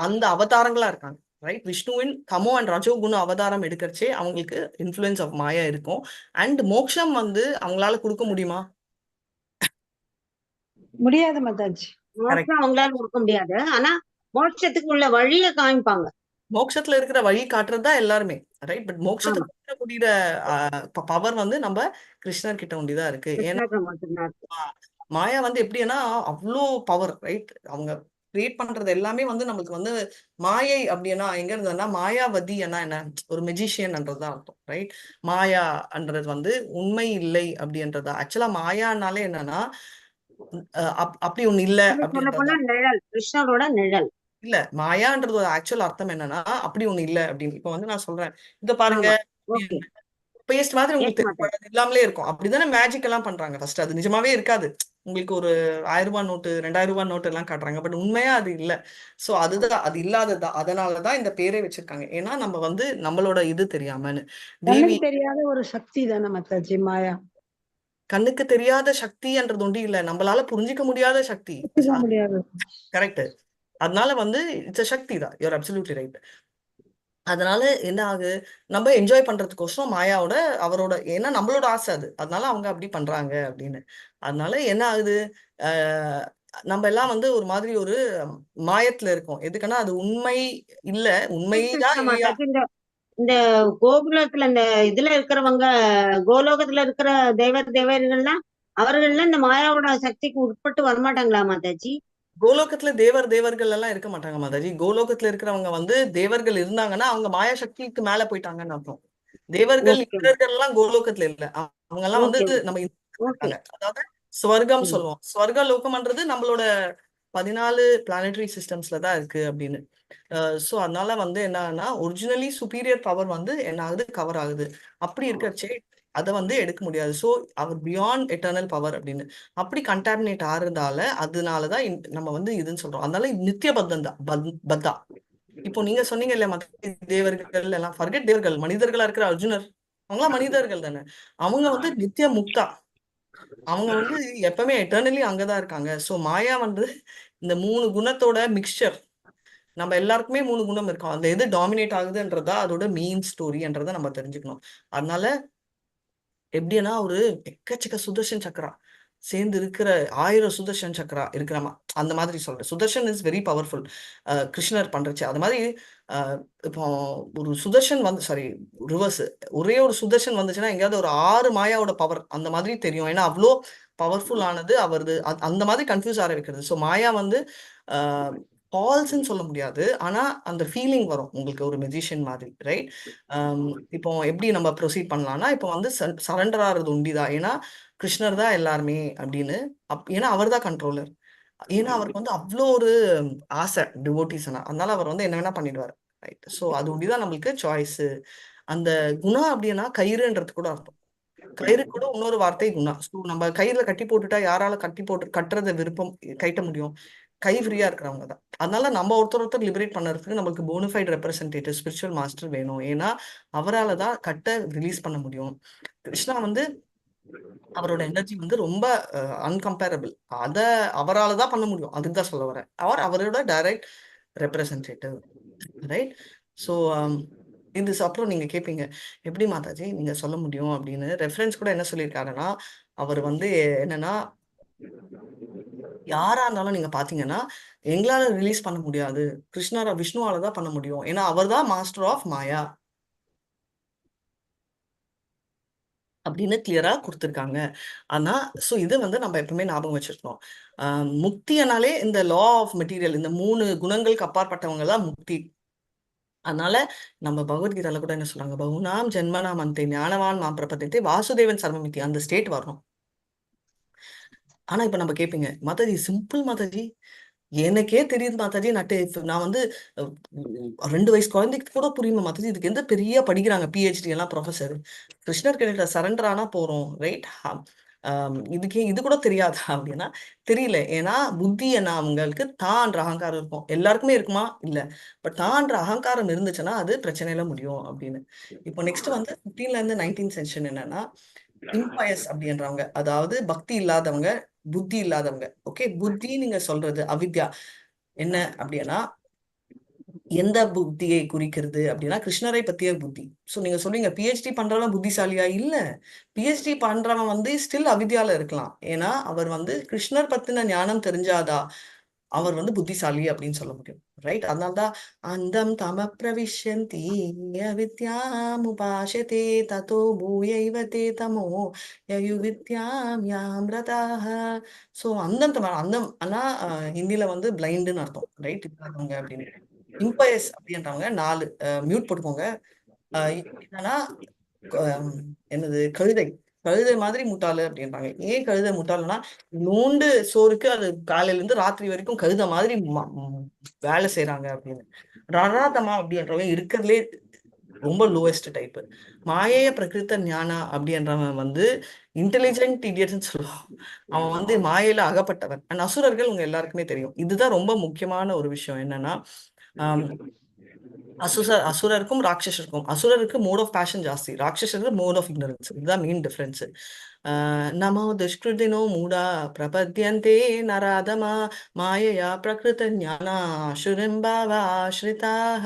அந்த அவதாரங்களா இருக்காங்க, ரைட்? விஷ்ணுவின் தமோ அண்ட் ரஜோ குண அவதாரம் எடுக்கிறச்சே அவங்களுக்கு இன்ஃப்ளூயன்ஸ் ஆஃப் மாயா இருக்கும். அண்ட் மோக்ஷம் வந்து அவங்களால கொடுக்க முடியுமா? முடியாது மாதாஜி. மோட்சம் அவங்களால கொடுக்க முடியாது. ஆனா மோட்சத்துக்கு உள்ள வழிய காமிப்பாங்க. மோட்சத்துல இருக்கிற வழி காட்டுறதுதான் எல்லாருமே, ரைட்? பட் மோட்சத்துக்கு கொடுக்கக்கூடிய பவர் வந்து நம்ம கிருஷ்ணர் கிட்ட ஒண்டிதான் இருக்கு. ஏன்னா கிருஷ்ணருக்கு மட்டும்தான் இருக்கு. மாயா வந்து எப்படின்னா அவ்வளோ பவர், ரைட்? அவங்க கிரியேட் பண்றது எல்லாமே வந்து நம்மளுக்கு வந்து மாயை அப்படின்னா எங்க இருந்ததுன்னா, மாயாவதி என்ன ஒரு மெஜிஷியன்ன்றதுதான் அர்த்தம், ரைட்? மாயான்றது வந்து உண்மை இல்லை அப்படின்றதா. ஆக்சுவலா மாயானாலே என்னன்னா அப்படி ஒண்ணு இல்ல சொல்ல போனா அப்படின்றதா. நிழல், கிருஷ்ணரோட நிழல். இல்ல, மாயான்றது ஒரு ஆக்சுவல் அர்த்தம் என்னன்னா அப்படி ஒண்ணு இல்ல அப்படின்னு. இப்ப வந்து நான் சொல்றேன், இத பாருங்க, ஓகே, பேஸ்ட் மாதிரி உங்களுக்கு எஸ் மாதாஜி. தெரியும், இல்லாமலே இருக்கும். அப்படிதானே மேஜிக் எல்லாம் பண்றாங்க. ஃபர்ஸ்ட் அது நிஜமாவே இருக்காது. உங்களுக்கு ஒரு 1000 ரூபாய் நோட்டு 2000 ரூபாய் நோட்டு எல்லாம் காட்டுறாங்க, பட் உண்மையா அது இல்ல. சோ அதுதான், அது இல்லாததான். அதனாலதான் இந்த பேரே வச்சிருக்காங்க. ஏன்னா நம்ம வந்து நம்மளோட இது தெரியாமன்னு. தேவி கண்ணுக்கு தெரியாத ஒரு சக்தி தானே மாதாஜி மாயா. கண்ணுக்கு தெரியாத சக்தின்றது ஒண்டி இல்ல, நம்மளால புரிஞ்சிக்க முடியாத சக்தி. புரிஞ்சுக்க முடியாது. கரெக்ட். அதனால வந்து இட்ஸ் சக்தி தான். You are absolutely right. அதனால என்ன ஆகுது, நம்ம என்ஜாய் பண்றதுக்கோசரம் மாயாவோட அவரோட, ஏன்னா நம்மளோட ஆசை அது, அதனால அவங்க அப்படி பண்றாங்க அப்படின்னு. அதனால என்ன ஆகுது, நம்ம எல்லாம் வந்து ஒரு மாதிரி ஒரு மாயத்துல இருக்கோம். எதுக்குன்னா அது உண்மை இல்ல, உண்மையா இல்லையா. மாதாஜி, இந்த கோகுலத்துல இந்த இதுல இருக்கிறவங்க, கோலோகத்துல இருக்கிற தேவர்கள்லாம் அவர்கள்லாம் இந்த மாயாவோட சக்திக்கு உட்பட்டு வரமாட்டாங்களா மாதாஜி? கோலோகத்துல தேவர்கள் எல்லாம் இருக்க மாட்டாங்க மாதாஜி. கோலோகத்துல இருக்கிறவங்க வந்து தேவர்கள் இருந்தாங்கன்னா அவங்க மாயா சக்திக்கு மேல போயிட்டாங்கன்னு அர்த்தம். தேவர்கள் ஓகே இந்திரர்கள் எல்லாம் கோலோகத்துல இல்ல. அவங்க எல்லாம் வந்து ஓகே நம்ம ஓகே இருக்காங்க. அதாவது ஸ்வர்க்கம் ம் சொல்லுவோம். ஸ்வர்க லோகம்ன்றது நம்மளோட 14 பிளானட்டரி சிஸ்டம்ஸ்ல தான் இருக்கு அப்படின்னு. சோ அதனால வந்து என்னன்னா ஒரிஜினலி சுப்பீரியர் பவர் வந்து என்ன ஆகுது, கவர் ஆகுது. அப்படி இருக்கச்சே அதை வந்து எடுக்க முடியாது. ஸோ அவர் பியாண்ட் எட்டர்னல் பவர் அப்படின்னு அப்படி கண்டாமினேட் ஆறதால அதனாலதான் நம்ம வந்து இதுன்னு சொல்றோம். அதனால இது நித்திய பத்தம் தான், பத்தா. இப்போ நீங்க சொன்னீங்க இல்ல மத்த தேவர்கள் எல்லாம் ஃபர்கெட் தேவர்கள், மனிதர்களா இருக்கிற அர்ஜுனர் அவங்களாம் மனிதர்கள் தானே. அவங்க வந்து நித்திய முக்தா. அவங்க வந்து எப்பவுமே எட்டர்னலி அங்கதான் இருக்காங்க. சோ மாயா வந்து இந்த 3 குணத்தோட மிக்சர். நம்ம எல்லாருக்குமே 3 குணம் இருக்கும். அந்த எது டாமினேட் ஆகுதுன்றதா அதோட மெயின் ஸ்டோரின்றதை நம்ம தெரிஞ்சுக்கணும். அதனால எப்படின்னா ஒரு எக்கச்சக்க சுதர்ஷன் சக்கரா சேர்ந்து இருக்கிற 1000 சுதர்ஷன் சக்கரா இருக்கிறமா அந்த மாதிரி சொல்றேன். Sudarshan is very powerful. கிருஷ்ணர் பண்றச்சு அது மாதிரி இப்போ ஒரு சுதர்ஷன் வந்து சாரி ரிவர்ஸ், ஒரே ஒரு சுதர்ஷன் வந்துச்சுன்னா எங்கேயாவது ஒரு 6 மாயாவோட பவர் அந்த மாதிரி தெரியும். ஏன்னா அவ்வளோ பவர்ஃபுல் ஆனது அவரது. அந்த மாதிரி கன்ஃபியூஸ் ஆர வைக்கிறது. ஸோ மாயா வந்து ஃபால்ஸ்ன்னு சொல்ல முடியாது, ஆனா அந்த ஃபீலிங் வரும் உங்களுக்கு ஒரு மெஜிஷியன் மாதிரி, ரைட்? இப்போ எப்படி நம்ம ப்ரொசீட் பண்ணலாம்னா இப்போ வந்து சரண்டர் ஆகிறது உண்டிதான். ஏன்னா கிருஷ்ணர் தான் எல்லாருமே அப்படின்னு. ஏன்னா அவர் தான் கண்ட்ரோலர். ஏன்னா அவருக்கு வந்து அவ்வளோ ஒரு ஆசை டிவோட்டிஸ்னா, அதனால அவர் வந்து என்ன வேணா பண்ணிடுவார், ரைட்? ஸோ அது ஒண்டிதான் நம்மளுக்கு சாய்ஸ். அந்த குணா அப்படின்னா கயிறுன்றது கூட அர்த்தம். கயிறு கூட இன்னொரு வார்த்தை குணா. ஸோ நம்ம கயிறுல கட்டி போட்டுட்டா யாரால கட்டி போட்டு கட்டுறத விருப்பம் கட்ட முடியும்? கை ஃப்ரீயா இருக்கிறவங்க தான். அதனால நம்ம ஒருத்தர் லிபரேட் பண்ணறதுக்கு நம்மளுக்கு போனஃபைட் ரெப்ரசன்டேட்டிவ் ஸ்பிரிச்சுவல் மாஸ்டர் வேணும். ஏன்னா அவரால் தான் கட்ட ரிலீஸ் பண்ண முடியும். கிருஷ்ணா வந்து அவரோட எனர்ஜி வந்து ரொம்ப அன்கம்பேரபிள். அதை அவரால் தான் பண்ண முடியும். அதுக்கு தான் சொல்ல வரேன். அவரோட டைரக்ட் ரெப்ரசன்டேட்டிவ், ரைட்? ஸோ இது அப்புறம் நீங்க கேட்பீங்க எப்படி மாதாஜி நீங்க சொல்ல முடியும் அப்படின்னு. ரெஃபரன்ஸ் கூட என்ன சொல்லியிருக்காருன்னா அவர் வந்து என்னன்னா யாரா இருந்தாலும் நீங்க பாத்தீங்கன்னா எங்களால ரிலீஸ் பண்ண முடியாது, கிருஷ்ணரா விஷ்ணுவால தான் பண்ண முடியும். ஏன்னா அவர் தான் மாஸ்டர் ஆஃப் மாயா அப்படின்னு கிளியரா கொடுத்துருக்காங்க. ஆனா சோ இது வந்து நம்ம எப்பவுமே ஞாபகம் வச்சிருக்கணும். முக்தியனாலே இந்த லா ஆஃப் மெட்டீரியல், இந்த 3 குணங்களுக்கு அப்பாற்பட்டவங்க தான் முக்தி. அதனால நம்ம பகவத்கீதையில கூட என்ன சொல்றாங்க, பகுனாம் ஜென்மனாம் அந்தே ஞானவான் மாம் பிரபத்தியத்தை வாசுதேவன் சர்வமிதி, அந்த ஸ்டேட் வரணும். ஆனா இப்ப நம்ம கேட்பீங்க மாதாஜி சிம்பிள் மாதாஜி, எனக்கே தெரியுது மாதாஜி, நான் வந்து 2 வயசு குழந்தைக்கு கூட புரியுமா மாதாஜி, இதுக்கு எந்த பெரிய படிக்கிறாங்க பிஹெச்டி எல்லாம் ப்ரொஃபஸர். கிருஷ்ணர் கிட்ட சரண்டர் ஆனா போறோம், ரைட்? இதுக்கே இது கூட தெரியாதா அப்படின்னா தெரியல. ஏன்னா புத்தி என்ன, அவங்களுக்கு தான்ற அகங்காரம் இருக்கும். எல்லாருக்குமே இருக்குமா? இல்ல. பட் தான்ற அகங்காரம் இருந்துச்சுன்னா அது பிரச்சனையில முடியும் அப்படின்னு. இப்போ நெக்ஸ்ட் வந்து 15ல இருந்து 19th சென்ச்சுரி என்னன்னா இம்பயஸ் அப்படின்றவங்க, அதாவது பக்தி இல்லாதவங்க, புத்தி இல்லாதவங்க. ஓகே, புத்தி நீங்க சொல்றது அவித்யா என்ன அப்படின்னா எந்த புத்தியை குறிக்கிறது அப்படின்னா கிருஷ்ணரை பத்திய புத்தி. சோ நீங்க சொல்றீங்க பிஹெச்டி பண்றவன் புத்திசாலியா? இல்ல, பிஹெச்டி பண்றவன் வந்து ஸ்டில் அவித்யால இருக்கலாம். ஏன்னா அவர் வந்து கிருஷ்ணர் பத்தின ஞானம் தெரிஞ்சாதா அவர் வந்து புத்திசாலி அப்படின்னு சொல்ல முடியும், ரைட்? அதனால்தான் அந்தம் தம பிரவிஷ்யந்தி அவித்யாம் உபாசதே ததோ பூயைவ தே தமோ யயு வித்யாம் யாம் ரதாஹ. சோ அந்தம் அந்தம் ஆனா ஹிந்தில வந்து பிளைண்டுன்னு அர்த்தம், ரைட்? இல்லாதவங்க அப்படின்னு. இம்பயஸ் அப்படின்றவங்க 4 மியூட் போட்டுக்கோங்க. என்னன்னா என்னது கழுதை, கழுதை மாதிரி முட்டாளு அப்படின்றாங்க. ஏன் கழுதை முட்டாளுன்னா நோண்டு சோறுக்கு அது காலையில இருந்து ராத்திரி வரைக்கும் கழுதை மாதிரி வேலை செய்யறாங்க அப்படின்னு. ரராதமா அப்படின்றவங்க இருக்கிறதுலே ரொம்ப லோவஸ்ட் டைப். மாயைய பிரகிருத்த ஞானா அப்படின்றவன் வந்து இன்டெலிஜென்ட் இடியட்ஸ்ன்னு சொல்லுவான். அவன் வந்து மாயையில அகப்பட்டவன். அண்ட் அசுரர்கள் உங்க எல்லாருக்குமே தெரியும். இதுதான் ரொம்ப முக்கியமான ஒரு விஷயம். என்னன்னா அசுரருக்கும் ராட்சசருக்கும், அசுரருக்கு மோட் ஆஃப் பேஷன் ஜாஸ்தி, ராட்சசருக்கு மோட் ஆஃப் இக்னரன்ஸ். இதுதான் மெயின் டிஃபரன்ஸ். நமோ துஷ்கிருதினோ மூடா பிரபத்யந்தே நராதமா மாயையா பிரகிருத ஞானா சுரம்பாவா ஆஸ்ரிதாக.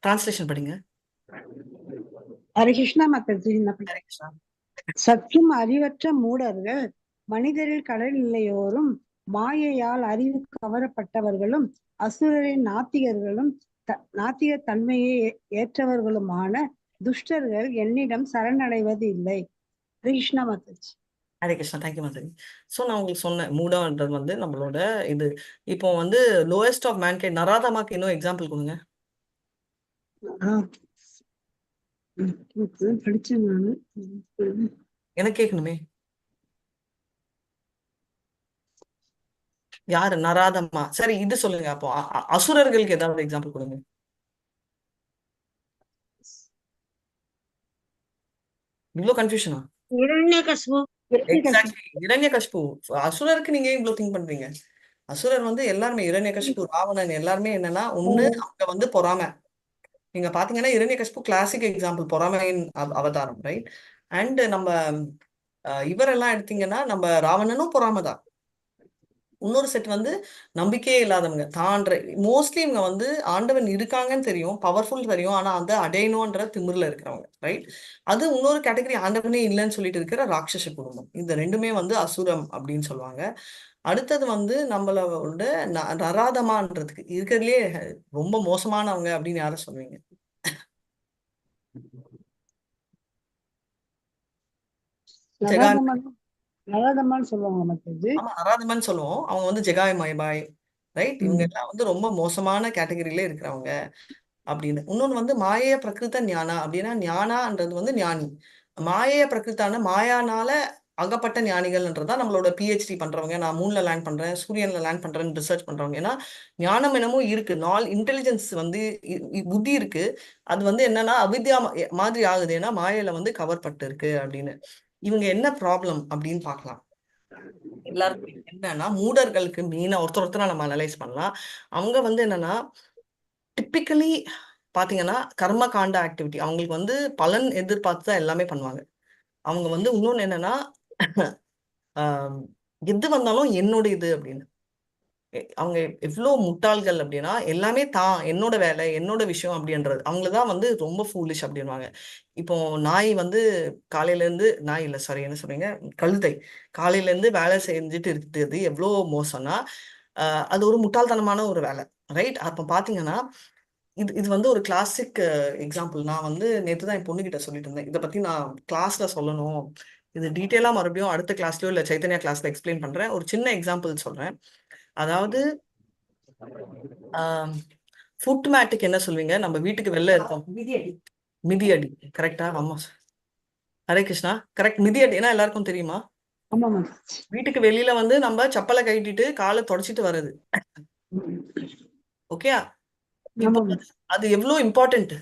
டிரான்ஸ்லேஷன் படிங்க. ஹரே கிருஷ்ணா மாதாஜி. ஹரே கிருஷ்ணா. சற்றும் அறிவற்ற மூடர்கள், மனிதரில் கடல் இல்லையோரும், மாயையால் அறிவு கவரப்பட்டவர்களும், அசுரரின் நாத்திகர்களும் நாத்திக தன்மையை ஏற்றவர்களுமான துஷ்டர்கள் என்னிடம் சரணடைவது இல்லை. கிருஷ்ணா மாதாஜி. ஹரே கிருஷ்ணா, தேங்க்யூ மாதாஜி. ஸோ நான் உங்களுக்கு சொன்னேன், மூடான்றது வந்து நம்மளோட இது. இப்போ வந்து லோயஸ்ட் ஆஃப் மேன்கைண்ட் நராதமாக்கு இன்னும் எக்ஸாம்பிள் கொடுங்க. படிச்சேன் நானு. எனக்கு கேட்கணுமே, யாரு நராதமா? சரி, இது சொல்லுங்க. அப்போ அசுரர்களுக்கு ஏதாவது எக்ஸாம்பிள் கொடுங்க. இவ்வளோ கன்ஃபியூஷனா? இரண்யகசிபு. எக்ஸாக்ட்லி, இரண்யகசிபு. அசுரருக்கு நீங்க ஏன் இவ்வளோ திங்க் பண்றீங்க? அசுரர் வந்து எல்லாருமே, இரண்யகசிபு, ராவணன் எல்லாருமே என்னன்னா ஒண்ணு அவங்க வந்து பொறாமை. நீங்க பாத்தீங்கன்னா இரண்யகசிபு கிளாசிக் எக்ஸாம்பிள், பொறாமையின் அவதாரம், ரைட்? அண்ட் நம்ம இவரெல்லாம் எடுத்தீங்கன்னா நம்ம ராவணனும் பொறாமை தான். இன்னொரு செட் வந்து நம்பிக்கையே இல்லாதவங்க தான்ற. மோஸ்ட்லி இவங்க வந்து ஆண்டவன் இருக்காங்கன்னு தெரியும், பவர்ஃபுல் தெரியும், ஆனா அந்த அடையணும்ன்ற திமிர்ல இருக்கிறவங்க, ரைட்? அது இன்னொரு கேட்டகரி, ஆண்டவனே இல்லைன்னு சொல்லிட்டு இருக்கிற ராட்சச குடும்பம். இந்த ரெண்டுமே வந்து அசுரம் அப்படின்னு சொல்லுவாங்க. அடுத்தது வந்து நம்மளோட நராதமான்றதுக்கு இருக்கிறதுலே ரொம்ப மோசமானவங்க அப்படின்னு யார சொல்லுவீங்க? ஜெகாய். நராதமான்னு சொல்லுவாங்க மாதாஜி. ஆமா, நராதமன் சொல்லுவோம். அவங்க வந்து ஜெகாய் மைபாய், ரைட்? இவங்க எல்லாம் வந்து ரொம்ப மோசமான கேட்டகரியில இருக்கிறவங்க அப்படின்னு. இன்னொன்னு வந்து மாயைய பிரகிருத ஞானா அப்படின்னா, ஞானான்றது வந்து ஞானி. மாயைய பிரகிருத்தான மாயானால அகப்பட்ட ஞானிகள்ன்றதா நம்மளோட பிஹெச்டி பண்றவங்க. நான் மூன்ல லேண்ட் பண்றேன், சூரியன்ல லேண்ட் பண்றேன்னு ரிசர்ச் பண்றவங்க. ஏன்னா ஞானம் என்னமோ இருக்கு, இன்டெலிஜென்ஸ் வந்து புத்தி இருக்கு. அது வந்து என்னன்னா அவித்யா மாதிரி ஆகுது, ஏன்னா மாயையில வந்து கவர் பட்டு இருக்கு அப்படின்னு. இவங்க என்ன ப்ராப்ளம் அப்படின்னு பார்க்கலாம். எல்லாருக்கும் என்னன்னா, மூடர்களுக்கு மெயினா ஒருத்தர் நம்ம அனலைஸ் பண்ணலாம். அவங்க வந்து என்னன்னா டிப்பிக்கலி பாத்தீங்கன்னா கர்ம காண்ட ஆக்டிவிட்டி, அவங்களுக்கு வந்து பலன் எதிர்பார்த்து தான் எல்லாமே பண்ணுவாங்க. அவங்க வந்து இன்னொன்னு என்னன்னா ஆஹ் எது வந்தாலும் என்னோட இது அப்படின்னு. அவங்க எவ்வளோ முட்டாள்கள் அப்படின்னா, எல்லாமே தான் என்னோட வேலை என்னோட விஷயம் அப்படின்றது. அவங்களதான் வந்து ரொம்ப ஃபூலிஷ் அப்படின்வாங்க. இப்போ நாய் வந்து காலையில இருந்து, நாய் இல்ல சாரி, என்ன சொல்றீங்க, கழுதை காலையில இருந்து வேலை செஞ்சுட்டு இருக்குது எவ்வளோ மோசம்னா, அது ஒரு முட்டாள்தனமான ஒரு வேலை, ரைட்? அப்ப பாத்தீங்கன்னா இது இது வந்து ஒரு கிளாசிக் எக்ஸாம்பிள். நான் வந்து நேற்று தான் என் பொண்ணுகிட்ட சொல்லிட்டு இருந்தேன், இதை பத்தி நான் கிளாஸ்ல சொல்லணும். இது டீட்டெயிலா மறுபடியும் அடுத்த கிளாஸ்லயோ இல்ல சைத்தன்யா கிளாஸ்ல எக்ஸ்பிளைன் பண்றேன். ஒரு சின்ன எக்ஸாம்பிள் சொல்றேன். அதாவது ஃபுட் மேட்டுக்கு என்ன சொல்வீங்க? நம்ம வீட்டுக்கு வெளில இருக்கோம், மிதியடி, கரெக்டா? ஆமா, ஹரே கிருஷ்ணா, கரெக்ட். மிதியடி ஏன்னா எல்லாருக்கும் தெரியுமா? ஆமா மாதாஜி. வீட்டுக்கு வெளியில வந்து நம்ம செப்பலை கட்டிட்டு காலை தொடச்சிட்டு வர்றது, ஓகே? இப்போ ஆமா அது எவ்வளவு இம்பார்ட்டன்ட்,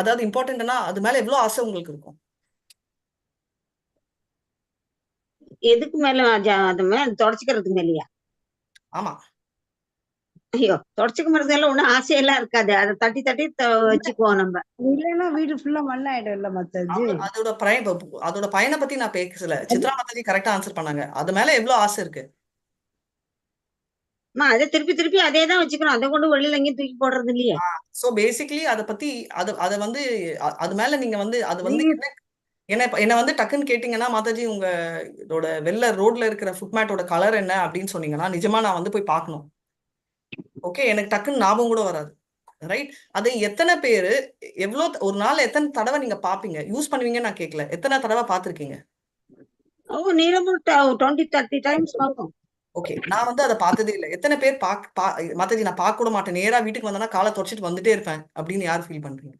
அதாவது இம்பார்ட்டன்ட்னா அது மேல எவ்வளவு ஆசை உங்களுக்கு இருக்கும்? எதுக்கு மேல அது மேல தொடச்சுக்கிறதுக்கு மேலயா? ஆமா, ஐயோ, தொடச்சுக்க மரத்துல ஒண்ணும் ஆசையெல்லாம் இருக்காது. அதை தட்டி தட்டி வச்சுக்குவோம் நம்ம. இல்லைன்னா வீடு ஃபுல்லா மண்ணாயிடும் இல்ல மாதாஜி. அதோட பயனை பத்தி நான் பேசல. சித்ரா மாதாஜி கரெக்டா ஆன்சர் பண்ணாங்க. அது மேல எவ்வளவு ஆசை இருக்கு? அதை திருப்பி திருப்பி அதே தான் வச்சுக்கிறோம். அதை கொண்டு வெளியில எங்கேயும் தூக்கி போடுறது இல்லையே. சோ பேசிக்கலி அதை பத்தி அதை வந்து அது மேல நீங்க வந்து அது வந்து என்ன வந்து டக்குன்னு கேட்டீங்கன்னா, மாதாஜி உங்களோட வெளில ரோட்ல இருக்கிற ஃபுட்மேட்டோட கலர் என்ன அப்படின்னு சொன்னீங்கன்னா, நிஜமா நான் வந்து போய் பார்க்கணும். ஓகே, எனக்கு டக்குன்னு ஞாபகம் கூட வராது, ரைட்? அதை எத்தனை பேரு எவ்வளவு ஒரு நாள் எத்தனை தடவை நீங்க பாப்பீங்க, யூஸ் பண்ணுவீங்கன்னு நான் கேட்கல, எத்தனை தடவை பார்த்திருக்கீங்க? நீளமும் 20-30 டைம்ஸ் பார்ப்போம். ஓகே, நான் வந்து அதை பார்த்ததே இல்லை. எத்தனை பேர் மாதாஜி நான் பார்க்க கூட மாட்டேன், நேரா வீட்டுக்கு வந்தேன்னா காலை தொடச்சிட்டு வந்துட்டே இருப்பேன் அப்படின்னு யார் ஃபீல் பண்றீங்க?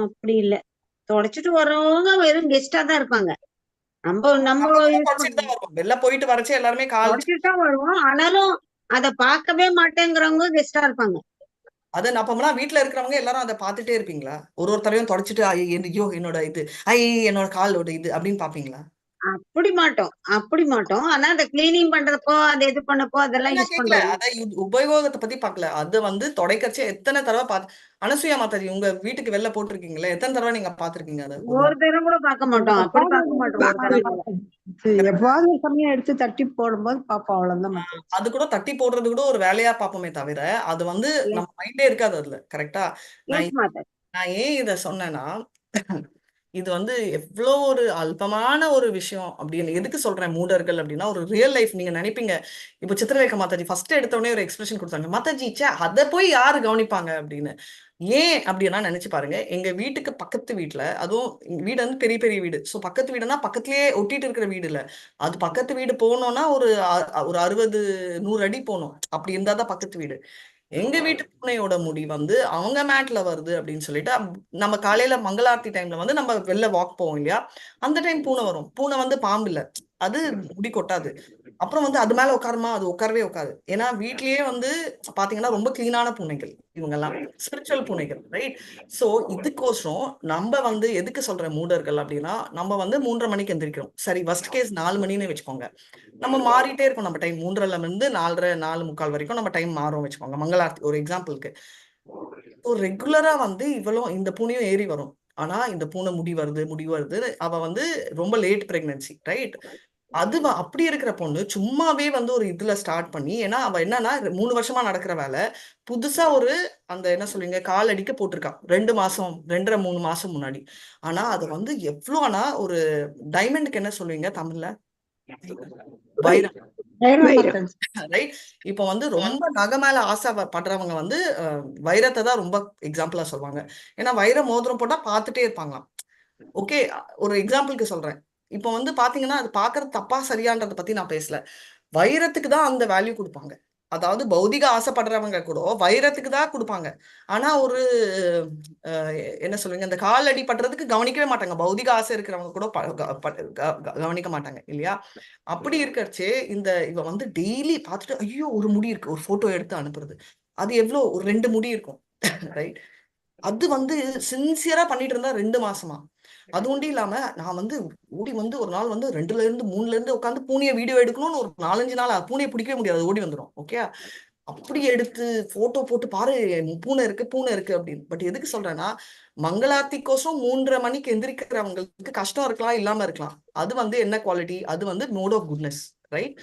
அப்படி இல்ல, தொடச்சிட்டு வர்றவங்க வெறும் கெஸ்டா தான் இருப்பாங்க. நம்ம தொடச்சிட்டு தான் வருவோம், வெளில போயிட்டு வரச்சே எல்லாருமே கால் தொடச்சிட்டு தான் வருவோம். ஆனாலும் அதை பார்க்கவே மாட்டேங்கிறவங்க கெஸ்டா இருப்பாங்க. அதை அப்பமெல்லாம் வீட்டுல இருக்கிறவங்க எல்லாரும் அதை பார்த்துட்டே இருப்பீங்களா? ஒருத்தரையும் தொடச்சிட்டு ஐயோ என்னோட இது, என்னோட காலோட இது அப்படின்னு பாப்பீங்களா? அப்படி மாட்டோம். ஆனா அதை கிளீனிங் பண்றப்போ, அதை இது பண்ணப்போ அதெல்லாம் யூஸ் கேட்கல, பண்றோம். அதை உபயோகத்தை பத்தி பார்க்கல. அது வந்து தொடைக்கச்சே எத்தனை தடவை பார்த்து. அனசூயா மாதாஜி உங்க வீட்டுக்கு வெளில போட்டிருக்கீங்களா? எத்தனை தடவை நீங்க பாத்திருக்கீங்க அதை? ஒரு தரம் கூட பார்க்க மாட்டோம். அப்படி பார்க்க மாட்டோம். ஒரு தரம் எப்பாவது சமயம் எடுத்து தட்டி போடும்போது பாப்போம், அவ்வளவுதான் மாதாஜி. அது கூட தட்டி போடுறது கூட ஒரு வேலையா பார்ப்போமே தவிர, அது வந்து நம்ம மைண்டே இருக்காது அதுல, கரெக்டா? நான் ஏன் இத சொன்னேன்னா, இது வந்து எவ்வளோ ஒரு அல்பமான ஒரு விஷயம் அப்படின்னு எதுக்கு சொல்றேன் மூடர்கள் அப்படின்னா, ஒரு ரியல் லைஃப் நீங்க நினைப்பீங்க. இப்போ சித்திரலேகா மாதாஜி ஃபர்ஸ்ட் எடுத்த உடனே ஒரு எக்ஸ்பிரஷன் கொடுத்தாங்க, மாதாஜி ச்சே அதை போய் யாரு கவனிப்பாங்க அப்படின்னு. ஏன் அப்படின்னா நினைச்சு பாருங்க, எங்க வீட்டுக்கு பக்கத்து வீட்டுல, அதுவும் எங்க வீடு வந்து பெரிய பெரிய வீடு, ஸோ பக்கத்து வீடுனா பக்கத்துலயே ஒட்டிட்டு இருக்கிற வீடு இல்ல, அது பக்கத்து வீடு போகணும்னா ஒரு 60-100 அடி போகணும், அப்படி இருந்தாதான் பக்கத்து வீடு. எங்க வீட்டு பூனையோட முடி வந்து அவங்க மேட்ல வருது அப்படின்னு சொல்லிட்டு நம்ம காலையில மங்களாரத்தி டைம்ல வந்து நம்ம வெளில வாக் போவோம் இல்லையா, அந்த டைம் பூனை வரும். பூனை வந்து பாம்பு இல்ல, அது முடி கொட்டாது. அப்புறம் வந்து அது மேல உட்காருமா, அது உட்காரவே உட்காது. ஏன்னா வீட்லயே வந்து பாத்தீங்கன்னா ரொம்ப கிளீனான பூனைகள் இவங்க எல்லாம், ஸ்பிரிச்சுவல் பூனைகள், ரைட்? சோ இதுக்கோசரம் நம்ம வந்து எதுக்கு சொல்ற மூடர்கள் அப்படின்னா, நம்ம வந்து 3:30 மணிக்கு எந்திரிக்கிறோம், சரி வர்ஸ்ட் கேஸ் 4 மணின்னு வச்சுக்கோங்க, நம்ம மாறிட்டே இருக்கோம். நம்ம டைம் 3:30ல இருந்து 4:30 4:45 வரைக்கும் நம்ம டைம் மாறும் வச்சுக்கோங்க, மங்களார்த்தி ஒரு எக்ஸாம்பிளுக்கு. ரெகுலரா வந்து இவளும் இந்த பூனையும் ஏறி வரும். ஆனா இந்த பூனை முடி வருது, அவ வந்து ரொம்ப லேட் பிரெக்னன்சி, ரைட்? அது அப்படி இருக்கிற பொண்ணு சும்மாவே வந்து ஒரு இதுல ஸ்டார்ட் பண்ணி, ஏன்னா அவ என்னன்னா 3 வருஷமா நடக்கிற வேலை, புதுசா ஒரு அந்த என்ன சொல்லுவீங்க காலடிக்கு போட்டிருக்கா 2 மாசம் 2.5-3 மாசம் முன்னாடி. ஆனா அது வந்து எவ்வளோனா ஒரு டைமண்டுக்கு என்ன சொல்லுவீங்க தமிழ்ல, வைரம், ரைட்? இப்போ வந்து ரொம்ப நகை மேல ஆசை படுறவங்க வந்து வைரத்தை தான் ரொம்ப எக்ஸாம்பிளா சொல்லுவாங்க. ஏன்னா வைர மோதிரம் போட்டா பார்த்துட்டே இருப்பாங்களாம். ஓகே, ஒரு எக்ஸாம்பிளுக்கு சொல்றேன். இப்போ வந்து பாத்தீங்கன்னா அது பாக்குறது தப்பா சரியான்றதை பத்தி நான் பேசல, வைரத்துக்கு தான் அந்த வேல்யூ கொடுப்பாங்க. அதாவது பௌதிக ஆசைப்படுறவங்க கூட வைரத்துக்கு தான் கொடுப்பாங்க. ஆனா ஒரு என்ன சொல்லுவீங்க, அந்த கால் அடி படுறதுக்கு கவனிக்கவே மாட்டாங்க. பௌதிக ஆசை இருக்கிறவங்க கூட கவனிக்க மாட்டாங்க இல்லையா? அப்படி இருக்கறச்சே இவ வந்து டெய்லி பார்த்துட்டு ஐயோ ஒரு முடி இருக்கு, ஒரு போட்டோ எடுத்து அனுப்புறது. அது எவ்வளோ ஒரு 2 முடி இருக்கும், ரைட்? அது வந்து சின்சியரா பண்ணிட்டு இருந்தா 2 மாசமா. அது ஒண்டி இல்லாம நான் வந்து ஓடி வந்து ஒரு நாள் வந்து 2ல இருந்து 3ல இருந்து உட்காந்து பூனையை வீடியோ எடுக்கணும்னு ஒரு 4-5 நாள் பூனையை பிடிக்கவே முடியாது, ஓடி வந்துடும். ஓகே, அப்படி எடுத்து போட்டோ போட்டு பாரு பூனை இருக்கு அப்படின்னு. பட் எதுக்கு சொல்றேன்னா, மங்களார்த்திக்கோசம் 3:30 மணிக்கு எந்திரிக்கிறவங்களுக்கு கஷ்டம் இருக்கலாம், இல்லாம இருக்கலாம். அது வந்து என்ன குவாலிட்டி, அது வந்து மோட் ஆஃப் குட்னஸ், ரைட்?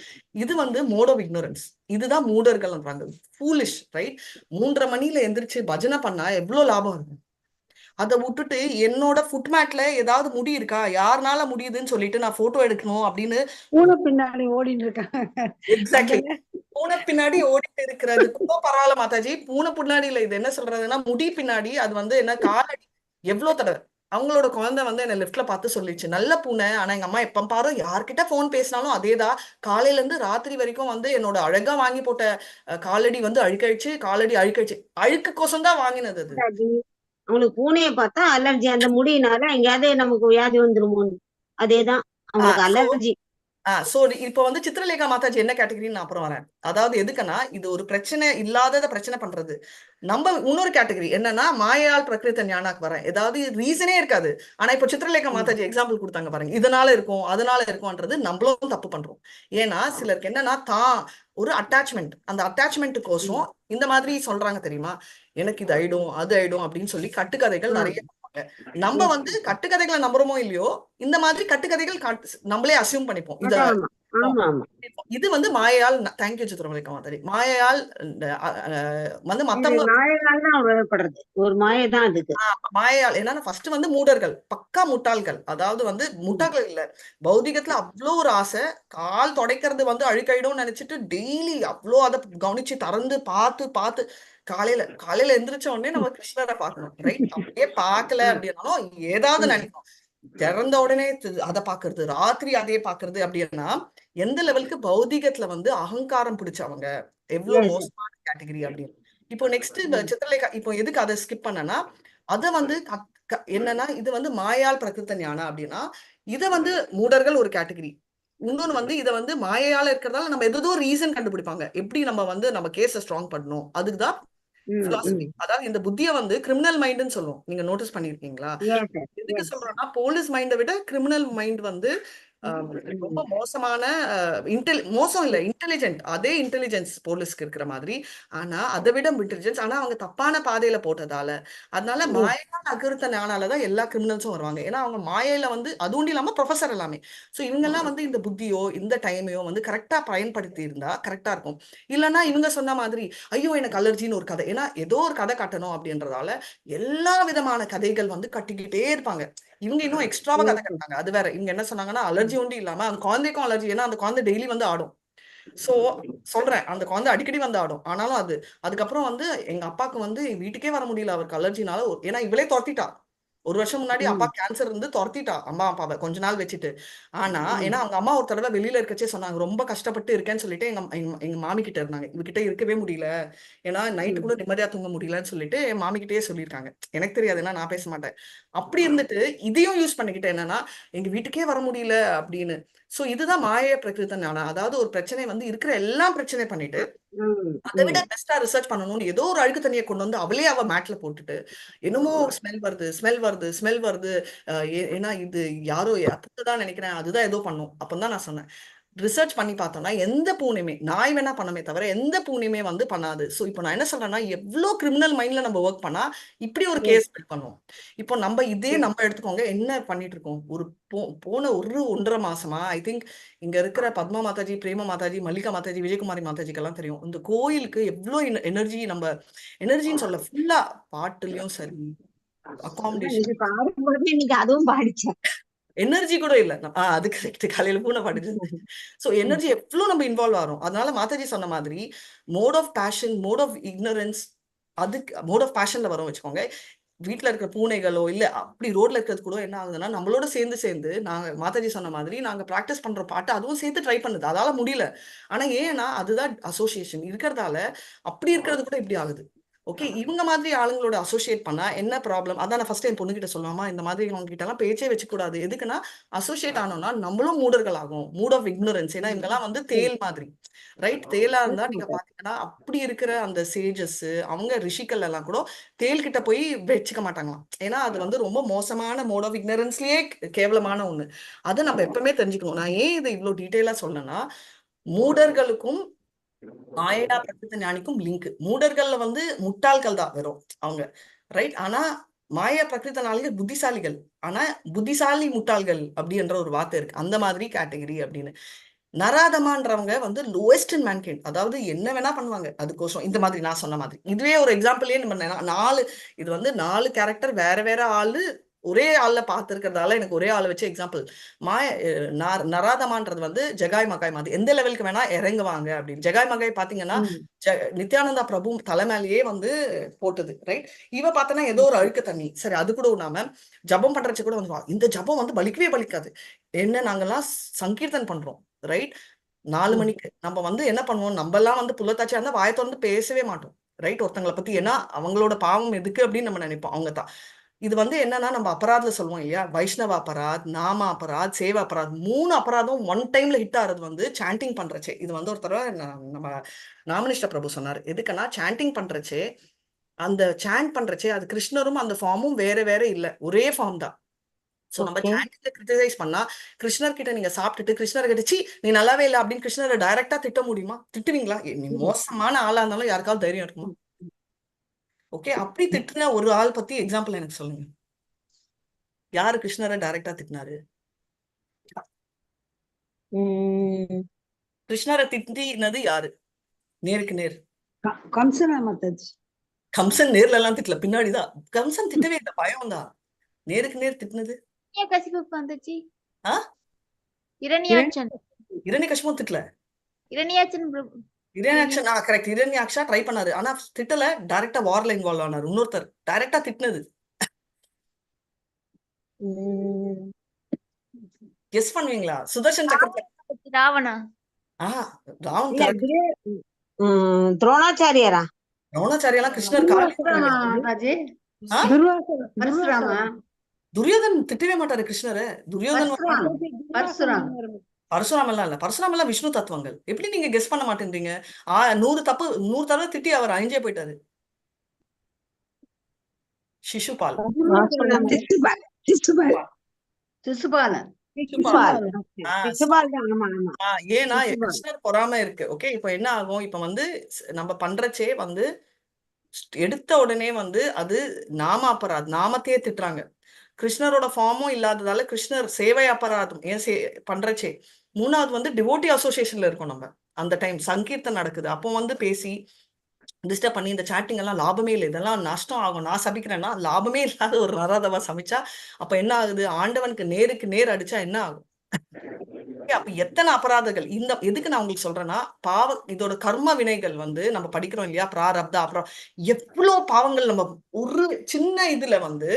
இது வந்து மோட் ஆஃப் இக்னோரன்ஸ். இதுதான் மூடர்கள்ன்றாங்க, ஃபூலிஷ், ரைட்? 3:30 மணில எந்திரிச்சு பஜனை பண்ணா எவ்வளவு லாபம் இருக்கும். அதை விட்டுட்டு என்னோட ஃபுட்மேட்ல ஏதாவது முடி இருக்கா, யாருனால முடியுதுன்னு சொல்லிட்டு நான் போட்டோ எடுக்கணும் அப்படின்னு பூனை பின்னாடி ஓடிட்டு இருக்காங்க. எக்ஸாக்ட்லி, பூனை பின்னாடி ஓடிட்டு இருக்கிறது கூட பரவாயில்ல மாதாஜி, பூனை பின்னாடி இல்ல, இது என்ன சொல்றதுன்னா முடி பின்னாடி. அது வந்து என்ன காலடி எவ்வளவு தடவை அவங்களோட குழந்தை வந்து என்ன லிஃப்ட்ல பார்த்து சொல்லிச்சு, நல்ல பூனை, ஆனா எங்க அம்மா எப்ப பாரு யார்கிட்ட போன் பேசினாலும் அதேதான், காலையில இருந்து ராத்திரி வரைக்கும் வந்து என்னோட அழகா வாங்கி போட்ட காலடி வந்து அழுக்கழிச்சு அழுக்குக்கோசம் தான் வாங்கினது அது. அவங்களுக்கு பூனையை பார்த்தா அலர்ஜி, அந்த முடியினால எங்கேயாவது நமக்கு வியாதி வந்துருமோன்னு. அதேதான் அவங்களுக்கு அலர்ஜி. சோ இப்போ வந்து சித்திரலேகா மாதாஜி என்ன கேட்டகரின்னு நான் அப்புறம் வரேன். அதாவது எதுக்குன்னா, இது ஒரு பிரச்சனை இல்லாதத பிரச்சனை பண்றது. நம்ம இன்னொரு கேட்டகரி என்னன்னா, மாயால் பிரகிருத ஞானாக்கு வரேன். ஏதாவது ரீசனே இருக்காது, ஆனா இப்போ சித்திரலேகா மாதாஜி எக்ஸாம்பிள் கொடுத்தாங்க பாருங்க, இதனால இருக்கும் அதனால இருக்கும்ன்றது நம்மளும் தப்பு பண்றோம். ஏன்னா சிலருக்கு என்னன்னா தான் ஒரு அட்டாச்மெண்ட், அந்த அட்டாச்மெண்ட்டுக்கோசம் இந்த மாதிரி சொல்றாங்க தெரியுமா, எனக்கு இது ஆயிடும் அது ஆயிடும் அப்படின்னு சொல்லி கட்டுக்கதைகள் நிறைய. நம்ம வந்து கட்டுக்கதைகளை நம்புறோமோ இல்லையோ, இந்த மாதிரி கட்டுக்கதைகள் நம்மளே அசியூம் பண்ணிப்போம். இது வந்து மாயால். தேங்க்யூ சித்திரலேகா மாதாஜி. மாயால் வந்து மத்தவங்க ஒரு மாயைதான் அதுக்கு. மாயால் என்னன்னா ஃபர்ஸ்ட் வந்து மூடர்கள், பக்கா முட்டாள்கள். அதாவது வந்து முட்டாள்கள் இல்ல, பௌதிகத்துல அவ்வளோ ஒரு ஆசை, கால் தொடைக்கிறது வந்து அழுக்காயிடும் நினைச்சிட்டு டெய்லி அவ்வளோ அதை கவனிச்சு திறந்து பார்த்து காலையில எந்திரிச்ச உடனே நம்ம கிருஷ்ணரை பார்க்கணும், ரைட்? அப்படியே பார்க்கல அப்படின்னாலும் ஏதாவது நினைக்கும், திறந்த உடனே அதை பாக்குறது, ராத்திரி அதையே பாக்குறது. அப்படின்னா எந்த லெவலுக்கு பௌதிகத்துல வந்து அகங்காரம் பிடிச்சவங்க, எவ்வளவு மோசமான கேட்டகரி அப்படின்னு. இப்போ நெக்ஸ்ட் சித்திரலேகா, இப்போ எதுக்கு அதை ஸ்கிப் பண்ணனா, அதை வந்து என்னன்னா இது வந்து மாயால் பிரகிருத ஞானம் அப்படின்னா, இதை வந்து மூடர்கள் ஒரு கேட்டகரி. இன்னொன்னு வந்து இதை வந்து மாயால இருக்கிறதால நம்ம ஏதோ ரீசன் கண்டுபிடிப்பாங்க, எப்படி நம்ம வந்து நம்ம கேஸை ஸ்ட்ராங் பண்ணணும், அதுக்குதான் பிலாசபி. அதாவது இந்த புத்தியை வந்து கிரிமினல் மைண்ட்னு சொல்லுவோம். நீங்க நோட்டீஸ் பண்ணிருக்கீங்களா? எதுக்கு சொல்றோம்னா, போலீஸ் மைண்டை விட கிரிமினல் மைண்ட் வந்து ரொம்ப மோசமான, மோசம் இல்ல, இன்டெலிஜென்ட். அதே இன்டெலிஜென்ஸ் போலீஸ்க்கு இருக்கிற மாதிரி, ஆனா அதை விட இன்டெலிஜென்ஸ். ஆனா அவங்க தப்பான பாதையில போட்டதால, அதனால மாயா அகிருத்த ஞானாலதான் எல்லா கிரிமினல்ஸும் வருவாங்க. ஏன்னா அவங்க மாயையில வந்து அது ஒன்றும் இல்லாம ப்ரொஃபஸர் எல்லாமே. சோ இவங்க எல்லாம் வந்து இந்த புத்தியோ இந்த டைமையோ வந்து கரெக்டா பயன்படுத்தி இருந்தா கரெக்டா இருக்கும். இல்லைன்னா இவங்க சொன்ன மாதிரி ஐயோ எனக்கு அலர்ஜின்னு ஒரு கதை, ஏன்னா ஏதோ ஒரு கதை கட்டணும் அப்படின்றதால எல்லா விதமான கதைகள் வந்து கட்டிக்கிட்டே இருப்பாங்க. இவங்க இன்னும் எக்ஸ்ட்ராவா கதை கட்டாங்க. அது வேற. இவங்க என்ன சொன்னாங்கன்னா அலர்ஜி ஒன்றும் இல்லாம அந்த குழந்தைக்கும் அலர்ஜி. ஏன்னா அந்த குழந்தை டெய்லி வந்து ஆடும். சோ சொல்றேன், அந்த குழந்தை அடிக்கடி வந்து ஆடும். ஆனாலும் அதுக்கப்புறம் வந்து எங்க அப்பாவுக்கு வந்து வீட்டுக்கே வர முடியல அவருக்கு அலர்ஜினால. ஏன்னா இவளே துரத்திட்டா. ஒரு வருஷம் முன்னாடி அப்பா கேன்சர் இருந்து துரத்திட்டா அம்மா அப்பாவை கொஞ்ச நாள் வச்சுட்டு. ஆனா ஏன்னா அவங்க அம்மா ஒரு தடவை வெளியில இருக்கச்சே சொன்னாங்க, ரொம்ப கஷ்டப்பட்டு இருக்கேன்னு சொல்லிட்டு எங்க மாமி கிட்ட இருந்தாங்க. இவகிட்ட இருக்கவே முடியல, ஏன்னா நைட்டு கூட நிம்மதியா தூங்க முடியலன்னு சொல்லிட்டு என் மாமி கிட்டயே சொல்லியிருக்காங்க. எனக்கு தெரியாது, ஏன்னா நான் பேச மாட்டேன். அப்படி இருந்துட்டு இதையும் யூஸ் பண்ணிக்கிட்டேன், என்னன்னா எங்க வீட்டுக்கே வர முடியல அப்படின்னு. சோ இதுதான் மாய பிரகிருத ஞானம். அதாவது ஒரு பிரச்சனை வந்து இருக்கிற எல்லா பிரச்சனை பண்ணிட்டு அதை விட பெஸ்டா ரிசர்ச் பண்ணணும்னு ஏதோ ஒரு அழுக்கு தண்ணியை கொண்டு வந்து அவளே மேட்ல போட்டுட்டு என்னமோ ஸ்மெல் வருது. ஏன்னா இது யாரோ தான் நினைக்கிறேன், அதுதான் ஏதோ பண்ணும். அப்பதான் நான் சொன்னேன், ரிசர்ச் பண்ணி பார்த்தோம்னா எந்த பூனையுமே, நாய் வேணா பண்ணமே தவிர எந்த பூனையுமே வந்து பண்ணாது. சோ இப்போ நான் என்ன சொல்றேன்னா, எவ்வளவு கிரிமினல் மைண்ட்ல நம்ம ஒர்க் பண்ணா இப்படி ஒரு கேஸ் பில்ட் பண்ணுவோம். இப்போ நம்ம எடுத்துக்கோங்க, என்ன பண்ணிட்டு இருக்கோம். ஒரு போன 1.5 மாசமா ஐ திங்க் இங்க இருக்கிற பத்மா மாதாஜி, பிரேம மாதாஜி, மல்லிகா மாதாஜி, விஜயகுமாரி மாதாஜிக்கெல்லாம் தெரியும் இந்த கோயிலுக்கு எவ்வளவு எனர்ஜி. நம்ம எனர்ஜின்னு சொல்ல, ஃபுல்லா பாட்டுலயும் சரி, அகாமடேஷன், நீங்க பாடும்போது இன்னைக்கு அதுவும் பாடிச்சேன். எனர்ஜி கூட இல்ல. அது கரெக்ட், காலையில பூனை பாடிட்டு. சோ எனர்ஜி எவ்வளவு நம்ம இன்வால்வ் ஆகிறோம். அதனால மாதாஜி சொன்ன மாதிரி mode of passion, mode of ignorance, அதுக்கு மோட் ஆஃப் பேஷன்ல வரும் வச்சுக்கோங்க. வீட்டுல இருக்கிற பூனைகளோ இல்ல அப்படி ரோட்ல இருக்கிறது கூட என்ன ஆகுதுன்னா, நம்மளோட சேர்ந்து நாங்க மாதாஜி சொன்ன மாதிரி நாங்க பிராக்டிஸ் பண்ற பாட்டு அதுவும் சேர்த்து ட்ரை பண்ணுது. அதால முடியல. ஆனா ஏன்னா அதுதான் அசோசியேஷன் இருக்கிறதால அப்படி இருக்கிறது கூட இப்படி ஆகுது. ஓகே, இவங்க மாதிரி ஆளுங்களோட அசோசியேட் பண்ணா என்ன ப்ராப்ளம். அதான் நான் ஃபர்ஸ்ட் என் பொண்ணுகிட்ட சொல்லுவாமா, இந்த மாதிரி அவங்க கிட்ட எல்லாம் பேச்சே வச்சுக்கூடாது. எதுக்குன்னா அசோசியேட் ஆனோம்னா நம்மளும் மூடர்கள் ஆகும். Mode of ignorance. ஏன்னா இவங்கெல்லாம் வந்து தேல் மாதிரி, ரைட்? தேலா இருந்தா நீங்க பாத்தீங்கன்னா அப்படி இருக்கிற அந்த சேஜஸ், அவங்க ரிஷிகள் எல்லாம் கூட தேல் கிட்ட போய் வச்சுக்க மாட்டாங்களாம். ஏன்னா அது வந்து ரொம்ப மோசமான மோட் ஆஃப் இக்னரன்ஸ்லயே கேவலமான ஒண்ணு. அதை நம்ம எப்பவுமே தெரிஞ்சுக்கணும். நான் ஏன் இதை இவ்வளவு டீட்டெயிலா சொல்லணும்னா, மூடர்களுக்கும் மாயா பிரகிருத ஞானிக்கும் லிங்க். மூடர்கள்ல வந்து முட்டாள்கள் தான் வெறும் அவங்க, ரைட்? ஆனா மாயா பிரகிருத ஞானிகள் புத்திசாலிகள். ஆனா புத்திசாலி முட்டாள்கள் அப்படின்ற ஒரு வார்த்தை இருக்கு, அந்த மாதிரி கேட்டகரி அப்படின்னு. நராதமான்றவங்க வந்து லோவஸ்ட் இன் மேன்கைண்ட், அதாவது என்ன வேணா பண்ணுவாங்க அதுக்கோசம். இந்த மாதிரி நான் சொன்ன மாதிரி இதுவே ஒரு எக்ஸாம்பிளே நம்ம 4 இது வந்து 4 கேரக்டர் வேற வேற ஆளு ஒரே ஆள்ல பார்த்திருக்கிறதால எனக்கு ஒரே ஆளை வச்சு எக்ஸாம்பிள். நராதமான்றது வந்து ஜகாய் மகாய் மாதிரி எந்த லெவலுக்கு வேணா இறங்குவாங்க அப்படின்னு. ஜகாய் மகாய் பாத்தீங்கன்னா நித்யானந்தா பிரபு தலைமையிலேயே வந்து போட்டது, ரைட்? இவ பார்த்தனா ஏதோ ஒரு அழுக்க தண்ணி, சரி அது கூட விடாம ஜபம் பண்றச்சு கூட வந்து இந்த ஜபம் வந்து பலிக்கவே பலிக்காது. என்ன நாங்கெல்லாம் சங்கீர்த்தன் பண்றோம், ரைட்? 4 மணிக்கு நம்ம வந்து என்ன பண்ணுவோம், நம்ம எல்லாம் வந்து புள்ளத்தாச்சியா இருந்தா வாயை திறந்து பேசவே மாட்டோம், ரைட்? ஒருத்தங்களை பத்தி. ஏன்னா அவங்களோட பாவம் எதுக்கு அப்படின்னு நம்ம நினைப்போம். அவங்க தான் இது வந்து என்னன்னா நம்ம அபராத்ல சொல்லுவோம் இல்லையா, வைஷ்ணவ அபராத், நாம அபராத், சேவ அபராத். 3 அபராதம் ஒன் டைம்ல ஹிட் ஆறது வந்து சாண்டிங் பண்றச்சே. இது வந்து ஒரு தடவை நம்ம நாமனிஷ்ட பிரபு சொன்னாரு. எதுக்குன்னா சாண்டிங் பண்றச்சே, அந்த சாண்ட் பண்றச்சே அது கிருஷ்ணரும் அந்த ஃபார்மும் வேற வேற இல்ல, ஒரே ஃபார்ம் தான். சோ நம்ம சாண்டிங்ல கிரிட்டிசைஸ் பண்ணா, கிருஷ்ணர் கிட்ட நீங்க சாப்பிட்டுட்டு கிருஷ்ணர் கிட்ட சி நீ நல்லாவே இல்லை அப்படின்னு கிருஷ்ணரை டைரக்டா திட்ட முடியுமா? திட்டுவீங்களா? நீ மோசமான ஆளா இருந்தாலும் யாருக்காவது தைரியம் இருக்குமா? ஓகே, அப்படி திட்டுன ஒரு ஆள் பத்தி எக்ஸாம்பிள் எனக்கு சொல்லுங்க. யாரு கிருஷ்ணரை டைரக்டா திட்டினாரு? கிருஷ்ணரை திட்டினது யாரு நேருக்கு நேர்? கம்சனா மாதாஜி. கம்சன் நேர்ல எல்லாம் திட்டல, பின்னாடிதான். கம்சன் திட்டவே இல்லை, பயம் தான். நேருக்கு நேர் திட்டினது கசிப்பு வந்துச்சு. இரண்யாட்சன். இரண்யகசிபுவும் திட்டல. இரண்யாட்சன் கரெக்ட், இரண்யாக்ஷா ட்ரை பண்ணாரு, ஆனா திட்டல. டைரக்டா வார்ல இன்வால்வ் ஆனாரு. இன்னொருத்தர் டைரக்டா திட்டினது கெஸ் பண்ணுவீங்களா? சுதர்ஷன் சக்கரவர்த்தி, ராவணா. ராவன் இல்ல, கரெக்ட். துரோணாச்சாரியாரா? துரோணாச்சாரியெல்லாம் கிருஷ்ணர் மாதாஜி பரசுராமா துரியோதன் திட்டவே மாட்டாரு கிருஷ்ணரை. துரியோதன் பரசுராம் பரசுராம் எல்லாம் இல்ல. பரசுராம் எல்லாம் விஷ்ணு தத்துவங்கள். எப்படி நீங்க கெஸ் பண்ண மாட்டேன்றீங்க? 100 தடவை திட்டி அவர் அழிஞ்சே போயிட்டாரு. சிசுபால். சிசுபாலன். ஏன்னா கிருஷ்ணர் பொறாம இருக்கு. ஓகே, இப்ப என்ன ஆகும், இப்ப வந்து நம்ம பண்றச்சே வந்து எடுத்த உடனே வந்து அது நாம அபராத், நாமத்தையே திட்டுறாங்க. கிருஷ்ணரோட ஃபார்மும் இல்லாததால கிருஷ்ணர் சேவை அபராதம் ஏன் பண்றச்சே. 3வது வந்து டிவோட்டி அசோசியேஷன்ல இருக்கோம் நம்ம. அந்த டைம் சங்கீர்த்தன் நடக்குது, அப்போ வந்து பேசி டிஸ்டர்ப் பண்ணி இந்த சாட்டிங் எல்லாம் லாபமே இல்லை, இதெல்லாம் நஷ்டம் ஆகும், நான் சபிக்கிறேன்னா லாபமே இல்லாத ஒரு நராதவா சமைச்சா அப்ப என்ன ஆகுது? ஆண்டவனுக்கு நேருக்கு நேர் அடிச்சா என்ன ஆகும்? அப்ப எத்தனை அபராதங்கள் இந்த எதுக்கு நான் உங்களுக்கு சொல்றேன்னா, இதோட கர்ம வினைகள் வந்து நம்ம படிக்கிறோம் இல்லையா, பிராரப்தா, அப்புறம் எவ்வளவு பாவங்கள் நம்ம ஒரு சின்ன இதுல வந்து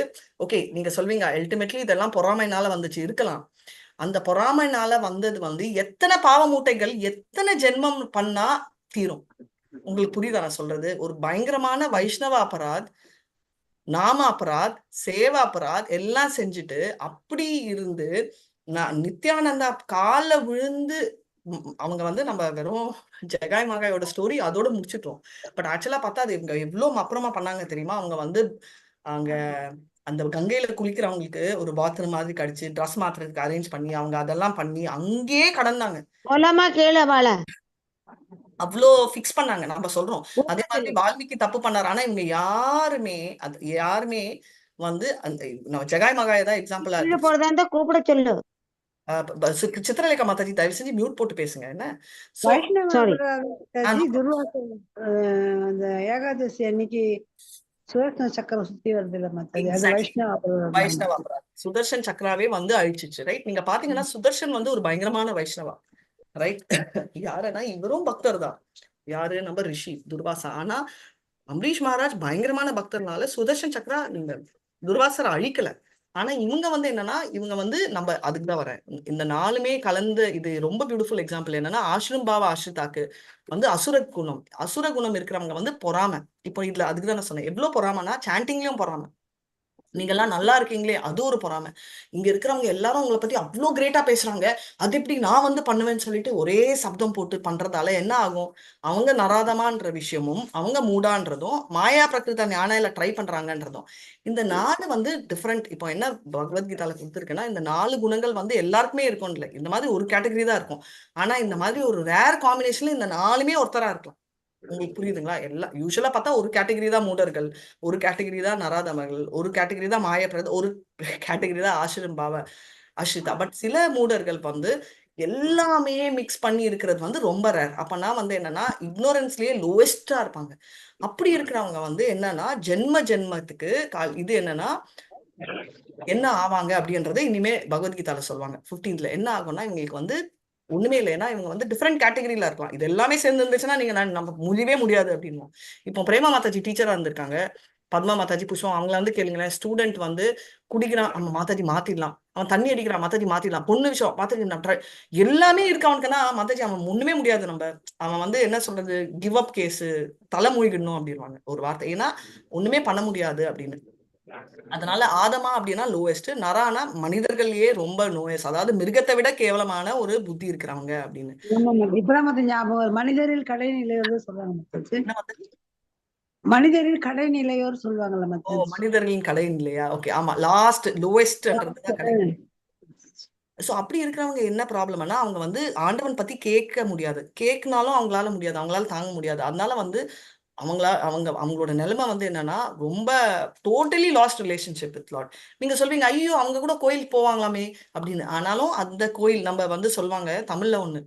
ஓகே நீங்க சொல்வீங்க அல்டிமேட்லி இதெல்லாம் பொறாமைனால வந்துச்சு, இருக்கலாம். அந்த பொறாமைனால வந்தது வந்து எத்தனை பாவ மூட்டைகள் எத்தனை ஜென்மம் பண்ணா தீரும். உங்களுக்கு புரியுதா நான் சொல்றது? ஒரு பயங்கரமான வைஷ்ணவ அபராத், நாம அபராத், சேவா அபராத் எல்லாம் செஞ்சுட்டு அப்படி இருந்து நான் நித்யானந்தா கால விழுந்து அவங்க வந்து நம்ம வெறும் ஜெகாய் மகாயோட ஸ்டோரி அதோட முடிச்சிட்டோம். பட் ஆக்சுவலா பார்த்தா அது இவங்க எவ்வளவு அப்புறமா பண்ணாங்க தெரியுமா? அவங்க வந்து அங்க அந்த கங்கையில குளிக்கிறவங்களுக்கு ஒரு பாத்ரூம் மாதிரி கடிச்சு ட்ரெஸ் மாத்துறதுக்கு அரேஞ்ச் பண்ணி அவங்க அதெல்லாம் பண்ணி அங்கேயே கடந்தாங்க. போலாமா கேளு வாழ அவ்வளோ ஃபிக்ஸ் பண்ணாங்க. நம்ம சொல்றோம் அதே மாதிரி வால்மீகி தப்பு பண்ணாரு. ஆனா இவங்க யாருமே வந்து அந்த நம்ம ஜெகாய் மகாய தான் எக்ஸாம்பிளா கீழே இருக்கு. போறதா இருந்தா கூப்பிட சொல்லு. சித்திரலேகா மாதாஜி தயவு செஞ்சு மியூட் போட்டு பேசுங்க என்ன. So, வைஷ்ணவ Sorry. மாதாஜி துர்வாச அந்த ஏகாதசி அன்னைக்கு சுதர்சன சக்கரம் சுத்தி வருது இல்ல மாதாஜி, அது exactly. வைஷ்ணவ அபராதம். வைஷ்ணவ அபராத் சுதர்ஷன் சக்கராவே வந்து அழிச்சிச்சு, ரைட்? நீங்க பாத்தீங்கன்னா சுதர்ஷன் வந்து ஒரு பயங்கரமான வைஷ்ணவா, ரைட்? யாருன்னா இவரும் பக்தர் தான். யாரு? நம்ம ரிஷி துர்வாசா. ஆனா அம்பரீஷ் மகாராஜ் பயங்கரமான பக்தர்னால சுதர்ஷன் சக்கரா நீங்க துர்வாசரை அழிக்கல. ஆனா இவங்க வந்து என்னன்னா இவங்க வந்து நம்ம அதுக்குதான் வரேன். இந்த நாலுமே கலந்து இது ரொம்ப பியூட்டிஃபுல் எக்ஸாம்பிள் என்னன்னா ஆஷ்ரம் பாவ ஆஷ்ரிதாக்கு வந்து அசுர குணம் இருக்கிறவங்க வந்து பொறாமை. இப்போ இதுல அதுக்குதான் நான் சொன்னேன் எவ்வளவு பொறாமைனா சாண்டிங்லயும் பொறாமை, நீங்க எல்லாம் நல்லா இருக்கீங்களே அது ஒரு பொறாமை. இங்க இருக்கிறவங்க எல்லாரும் உங்களை பத்தி அவ்வளவு கிரேட்டா பேசுறாங்க, அது எப்படி நான் வந்து பண்ணுவேன்னு சொல்லிட்டு ஒரே சப்தம் போட்டு பண்றதால என்ன ஆகும்? அவங்க நராதமான்ற விஷயமும் அவங்க மூடான்றதும் மாயா பிரகிருத ஞானால ட்ரை பண்றாங்கன்றதும் இந்த நாலு வந்து டிஃப்ரெண்ட். இப்போ என்ன பகவத்கீதால கொடுத்துருக்குன்னா இந்த 4 குணங்கள் வந்து எல்லாருக்குமே இருக்கும் இல்லை, இந்த மாதிரி ஒரு கேட்டகரி தான் இருக்கும். ஆனா இந்த மாதிரி ஒரு ரேர் காம்பினேஷன்ல இந்த 4மே ஒருத்தரா இருக்கலாம். உங்களுக்கு புரியுதுங்களா? எல்லாம் யூஸ்வலா பார்த்தா ஒரு கேட்டகரி தான் மூடர்கள், ஒரு கேட்டகரி தான் நராதமர்கள், ஒரு கேட்டகரி தான் மாயப்பிரத, ஒரு கேட்டகரி தான் ஆசிரம் பாவ அஷ்ரிதா. பட் சில மூடர்கள் வந்து எல்லாமே மிக்ஸ் பண்ணி இருக்கிறது வந்து ரொம்ப ரேர். அப்பனா வந்து என்னன்னா இக்னோரன்ஸ்லயே லோவெஸ்டா இருப்பாங்க. அப்படி இருக்கிறவங்க வந்து என்னன்னா ஜென்மத்துக்கு இது என்னன்னா என்ன ஆவாங்க அப்படின்றத இனிமே பகவத்கீதால சொல்லுவாங்க 15th என்ன ஆகும்னா இவங்களுக்கு வந்து ஒண்ணுமே இல்லை. ஏன்னா இவங்க வந்து டிஃப்ரெண்ட் கேட்டகரியில இருக்கலாம். இது எல்லாமே சேர்ந்து இருந்துச்சுன்னா நீங்க நம்ம முடியவே முடியாது அப்படின்னு. இப்போ பிரேமா மாதாஜி டீச்சரா இருந்திருக்காங்க, பத்மா மாதாஜி, புஷ்பம், அவங்கள வந்து கேளுங்களேன். ஸ்டூடெண்ட் வந்து குடிக்கிறான், அவன் மாதாஜி மாத்திடலாம். அவன் தண்ணி அடிக்கிறான், மாதாஜி மாத்திடலாம். பொண்ணு விஷயம் மாதாஜி எல்லாமே இருக்கு அவனுக்குன்னா மாதாஜி அவன் ஒண்ணுமே முடியாது. அவன் வந்து என்ன சொல்றது, கிவ் அப் கேஸ், தலை மூழ்கிடணும் அப்படின்வாங்க ஒரு வார்த்தை. ஏன்னா ஒண்ணுமே பண்ண முடியாது அப்படின்னு. அதனால ஆதமா அப்படின்னா லோவெஸ்ட், நரானா மனிதர்கள்லயே ரொம்ப லோவெஸ்ட், அதாவது மிருகத்தை விட கேவலமான ஒரு புத்தி இருக்கிறவங்க அப்படின்னு. இப்பதான் மத்த ஞாபகம், மனிதரில் கடைநிலையோர் சொல்றாங்க மாதாஜி. என்ன மாதாஜி? மனிதரில் கடைநிலையோர் சொல்லுவாங்கல்ல ஓ, மாதாஜி. மனிதர்களின் கடை இல்லையா? ஓகே, ஆமா, லாஸ்ட் லோவெஸ்ட்ன்றதுதான் கடை. சோ அப்படி இருக்கிறவங்க என்ன ப்ராப்ளம்னா அவங்க வந்து ஆண்டவன் பத்தி கேட்க முடியாது, கேட்கனாலும் அவங்களால தாங்க முடியாது. அதனால வந்து அவங்களோட நிலைமை வந்து என்னன்னா ரொம்ப totally last relationship with Lord. நீங்க சொல்வீங்க ஐயோ அவங்க கூட கோயிலுக்கு போவாங்களாமே அப்படின்னு. ஆனாலும் அந்த கோயில் நம்ம வந்து சொல்லுவாங்க தமிழ்ல ஒண்ணு,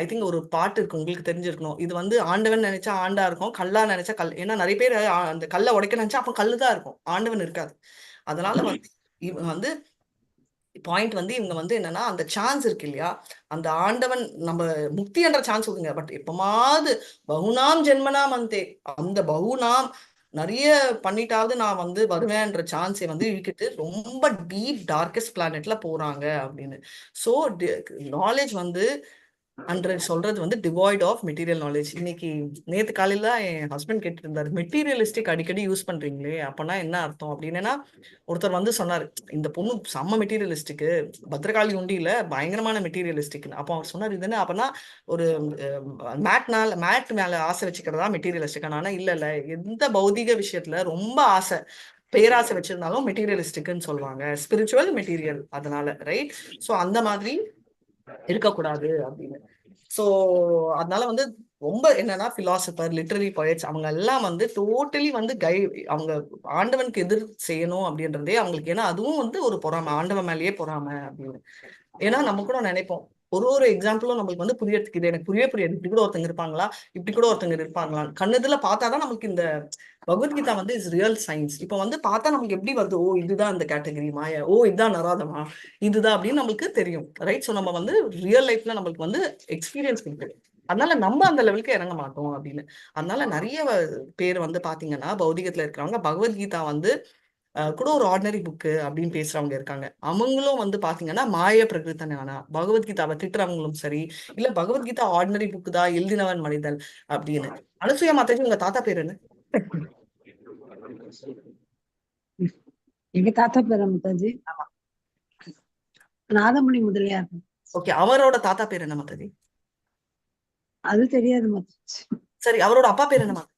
ஐ திங்க் ஒரு பாட்டு இருக்கு, உங்களுக்கு தெரிஞ்சிருக்கணும். இது வந்து ஆண்டவன் நினைச்சா ஆண்டா இருக்கும், கல்லா நினைச்சா கல். ஏன்னா நிறைய பேர் அந்த கல்லை உடைக்க நினைச்சா அப்ப கல்லுதான் இருக்கும், ஆண்டவன் இருக்காது. அதனால வந்து இவங்க வந்து பாயிண்ட் வந்து இவங்க வந்து என்னன்னா அந்த சான்ஸ் இருக்கு இல்லையா, அந்த ஆண்டவன் நம்ம முக்தி என்ற சான்ஸ் கொடுங்க. பட் எப்பமாவது பகுநாம் ஜென்மனாம் அந்தே, அந்த பகுநாம் நிறைய பண்ணிட்டாவது நான் வந்து வருவேன்ற சான்ஸை வந்து இழுக்கிட்டு ரொம்ப டீப் டார்க்கஸ்ட் பிளானெட்ல போறாங்க அப்படின்னு. ஸோ நாலேஜ் வந்து சொல்றது வந்து டிவாய்ட் ஆஃப் மெட்டீரியல் நாலேஜ். இன்னைக்கு நேத்து காலையில என் ஹஸ்பண்ட் கேட்டு இருந்தாரு, மெட்டீரியலிஸ்டிக் அடிக்கடி யூஸ் பண்றீங்களே அப்பனா என்ன அர்த்தம் அப்படின்னா, ஒருத்தர் வந்து சொன்னாரு இந்த பொண்ணு செம்ம மெட்டீரியலிஸ்டிக்கு, பத்ரகாளி உண்டியில பயங்கரமான மெட்டீரியலிஸ்டிக். அப்போ அவர் சொன்னார் இது என்ன அப்பனா ஒரு மேட் மேல ஆசை வச்சுக்கிறதா மெட்டீரியலிஸ்டிக். ஆனா இல்ல, எந்த பௌதிக விஷயத்துல ரொம்ப ஆசை பேராசை வச்சிருந்தாலும் மெட்டீரியலிஸ்டிக்னு சொல்லுவாங்க, ஸ்பிரிச்சுவல் மெட்டீரியல். அதனால ரைட். ஸோ அந்த மாதிரி இருக்கக்கூடாது அப்படின்னு. சோ அதனால வந்து ரொம்ப என்னன்னா பிலாசபர், லிட்டரரி போயட்ஸ் அவங்க எல்லாம் வந்து டோட்டலி வந்து அவங்க ஆண்டவனுக்கு எதிர் செய்யணும் அப்படின்றதே அவங்களுக்கு. ஏன்னா அதுவும் வந்து ஒரு பொறாமை, ஆண்டவன் மேலேயே பொறாமை அப்படின்னு. ஏன்னா நம்ம கூட நினைப்போம் ஒரு எக்ஸாம்பிளும் நம்மளுக்கு வந்து புரியறதுக்கு இது எனக்கு புரியாது. இப்படி கூட ஒருத்தங்க இருப்பாங்களா, இப்படி கூட ஒருத்தங்க இருப்பாங்களா, கண்ணுதுல பார்த்தாதான் நமக்கு இந்த பகவத்கீதா வந்து இஸ் ரியல் சயின்ஸ். இப்போ வந்து பார்த்தா நமக்கு எப்படி வருது, ஓ இதுதான் இந்த கேட்டகரி மாயா, ஓ இதுதான் நராதமா, இதுதான் அப்படின்னு நம்மளுக்கு தெரியும். ரைட். ஸோ நம்ம வந்து ரியல் லைஃப்ல நம்மளுக்கு வந்து எக்ஸ்பீரியன்ஸ் கொடுக்குது. அதனால நம்ம அந்த லெவலுக்கு இறங்க மாட்டோம் அப்படின்னு. அதனால நிறைய பேர் வந்து பாத்தீங்கன்னா பௌதிகத்துல இருக்கிறவங்க பகவத்கீதா வந்து கூட ஒரு ஆர்டினரி புக்கு அப்படின்னு பேசுறவங்க இருக்காங்க. அவங்களும் வந்து பாத்தீங்கன்னா மாய பிரகிருத்தனானா பகவத்கீதாவை திட்டுறவங்களும் சரி, இல்ல பகவத்கீதா ஆர்டினரி புக்கு தான், எழுதினவன் மனிதன் அப்படின்னு. அனுசுயா மாதாஜி, உங்க தாத்தா பேர் என்ன? எங்க தாத்தா பேரா மாதாஜி? நாதமணி முதலியார். ஓகே, அவரோட தாத்தா பேர் என்ன மாதாஜி? அது தெரியாது மாதாஜி. சரி, அவரோட அப்பா பேர் என்ன மாதாஜி?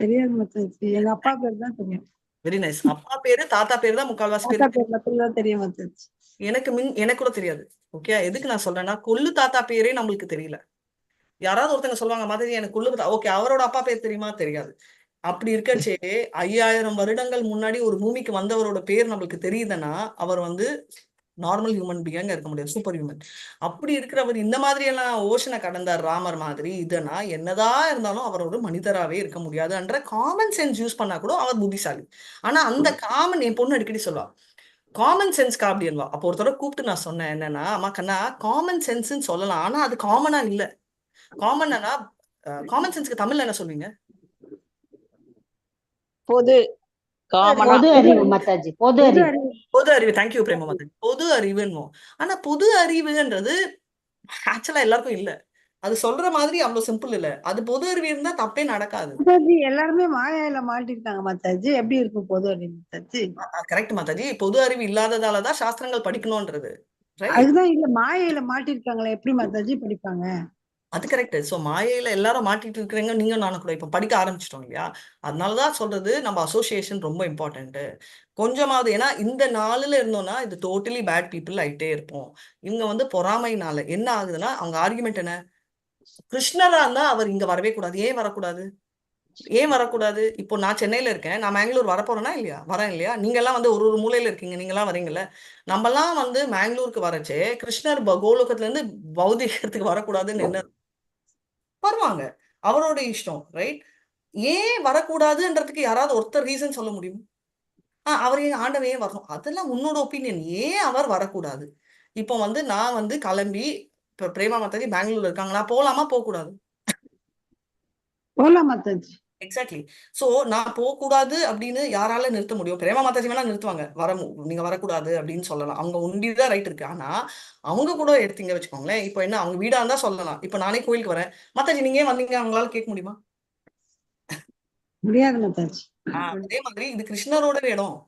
தெரியாது மாதாஜி. எங்க அப்பா பேர் தான் தெரியும். Very nice. அப்பா பேரு தாத்தா பேரு தான் முக்கால்வாசி தாத்தா பேர். பேர் மட்டும் தான் தெரியும் மாதாஜி. எனக்கு கூட தெரியாது. ஓகே, எதுக்கு நான் சொல்றேன்னா கொள்ளு தாத்தா பேரே நம்மளுக்கு தெரியல. யாராவது ஒருத்தங்க சொல்லுவாங்க மாதாஜி எனக்கு கொள்ளு, ஓகே அவரோட அப்பா பேர் தெரியுமா? தெரியாது. அப்படி இருக்கச்சே 5000 வருடங்கள் முன்னாடி ஒரு பூமிக்கு வந்தவரோட பேர் நம்மளுக்கு தெரியுதுன்னா அவர் வந்து நார்மல் ஹியூமன் பீயிங்கா இருக்க முடியாது, சூப்பர் ஹியூமன். அப்படி இருக்கிறவர் இந்த மாதிரி எல்லாம் ஓஷனை கடந்தார் ராமர் மாதிரி. இதனா என்னதான் இருந்தாலும் அவர் ஒரு மனிதராகவே இருக்க முடியாதுன்ற காமன் சென்ஸ் யூஸ் பண்ணா கூட அவர் புத்திசாலி. ஆனா அந்த காமன், என் பொண்ணு அடிக்கடி சொல்லுவா காமன் சென்ஸ்க்கா அப்படின்வா. அப்போ ஒருத்தர கூப்பிட்டு நான் சொன்னேன் என்னன்னா, அம்மா கண்ணா காமன் சென்ஸ்ன்னு சொல்லலாம், ஆனா அது காமனா இல்ல. காமன்னா காமன் சென்ஸ்க்கு தமிழ்ல என்ன சொல்வீங்க? பொது காமனா பொது அறிவு மாதாஜி, பொது அறிவு. பொது அறிவு. தேங்க்யூ பிரேமா மாதாஜி. பொது அறிவுன்னு. ஆனா பொது அறிவுன்றது ஆக்சுவலா எல்லாருக்கும் இல்ல. அது சொல்ற மாதிரி அவ்வளவு சிம்பிள் இல்ல. அது பொது அறிவு இருந்தா தப்பே நடக்காது. மாதாஜி எல்லாருமே மாயால மாட்டிருக்காங்க மாதாஜி. எப்படி இருக்கும் பொது அறிவு மாதாஜி? கரெக்ட் மாதாஜி. பொது அறிவு இல்லாததாலதான் சாஸ்திரங்கள் படிக்கணும்ன்றது. ரைட். அதுதான் இல்ல, மாயையில மாட்டிருக்காங்களே, எப்படி மாதாஜி படிப்பாங்க? அது கரெக்ட். சோ மாயையில எல்லாரும் மாட்டிட்டு இருக்கிறீங்க, நீங்க நானும் கூட இப்ப படிக்க ஆரம்பிச்சிட்டோம் இல்லையா? அதனாலதான் சொல்றது நம்ம அசோசியேஷன் ரொம்ப இம்பார்ட்டன்ட். கொஞ்சமாவது, ஏன்னா இந்த நாளுல இருந்தோம்னா இது டோட்டலி பேட் பீப்புள் ஆயிட்டே இருப்போம். இவங்க வந்து பொறாமைனால என்ன ஆகுதுன்னா, அவங்க ஆர்குமெண்ட் என்ன, கிருஷ்ணரா இருந்தா அவர் இங்க வரவே கூடாது. ஏன் வரக்கூடாது? ஏன் வரக்கூடாது? இப்போ நான் சென்னையில இருக்கேன், நான் மேங்களூர் வரப்போறேன்னா இல்லையா? வரேன் இல்லையா? நீங்க எல்லாம் வந்து ஒரு மூலையில இருக்கீங்க, நீங்க எல்லாம் வரீங்கல்ல. நம்ம எல்லாம் வந்து மேங்களூருக்கு வரச்சே கிருஷ்ணர் கோலோகத்துல இருந்து பௌதிகத்துக்கு வரக்கூடாதுன்னு என்ன? வருவாங்க, அவரோட இஷ்டம். ரைட். ஏன் வரக்கூடாதுன்றதுக்கு யாராவது ஒருத்தர் ரீசன் சொல்ல முடியும்? அவர் ஏன் ஆண்டவன் ஏன் வரணும்? அதெல்லாம் உன்னோட ஒப்பீனியன். ஏன் அவர் வரக்கூடாது? இப்போ வந்து நான் வந்து கிளம்பி இப்ப பிரேமா மாதாஜி பெங்களூர்ல இருக்காங்க, நான் போலாமா போக கூடாது? போலாம் மாதாஜி. எக்ஸாக்ட்லி. சோ நான் போக கூடாது அப்படின்னு யாரால நிறுத்த முடியும்? பிரேமா மாதாஜி வேணா நிறுத்துவாங்க, நீங்க வரக்கூடாது அப்படின்னு சொல்லலாம், அவங்க உண்டிதான் ரைட் இருக்கு. ஆனா அவங்க கூட எடுத்தீங்க வச்சுக்கோங்களேன், இப்போ என்ன அவங்க வீடா இருந்தா சொல்லலாம். இப்போ நானே கோயிலுக்கு வரேன், மாதாஜி நீங்க ஏன் வந்தீங்க, அவங்களால கேட்க முடியுமா? முடியாது மாதாஜி. அதே மாதிரி இது கிருஷ்ணரோட இடம்,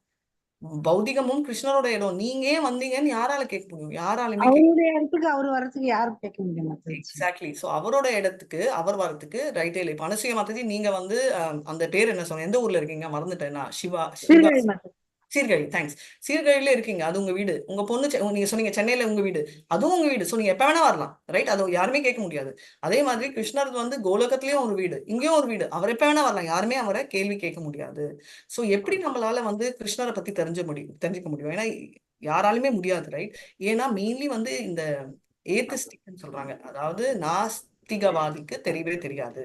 பௌதிகமும் கிருஷ்ணரோட இடம். நீங்க ஏன் வந்தீங்கன்னு யாரால கேட்க முடியும்? யாராலுமே கேட்க. அவருடைய இடத்துக்கு அவரு வர்றதுக்கு யாரும் கேட்க முடியும் மாதாஜி. எக்ஸாக்ட்லி. சோ அவரோட இடத்துக்கு அவர் வரதுக்கு ரைட்டே இல்லை. இப்ப அனுசூயா மாதாஜி நீங்க வந்து அந்த பேர் என்ன சொன்ன, எந்த ஊர்ல இருக்கீங்க மறந்துட்டேன் நான். சிவா சீர்காழி மாதாஜி. சீர்காழி. தேங்க்ஸ். சீர்காழியில இருக்கீங்க, அது உங்க வீடு. உங்க பொண்ணு நீங்க சொன்னீங்க சென்னையில உங்க வீடு, அதுவும் உங்க வீடு. சோ நீங்க எப்ப வேணா வரலாம். ரைட். அது யாருமே கேட்க முடியாது. அதே மாதிரி கிருஷ்ணர் வந்து கோலோகத்திலயும் ஒரு வீடு, இங்கேயும் ஒரு வீடு. அவர் எப்ப வேணா வரலாம், யாருமே அவரை கேள்வி கேட்க முடியாது. சோ எப்படி நம்மளால வந்து கிருஷ்ணரை பத்தி தெரிஞ்சுக்க முடியும்? ஏன்னா யாராலுமே முடியாது. ரைட். ஏன்னா மெயின்லி வந்து இந்த ஏத்திஸ்டிக்னு சொல்றாங்க, அதாவது நாஸ்திகவாதிக்கு தெரியவே தெரியாது.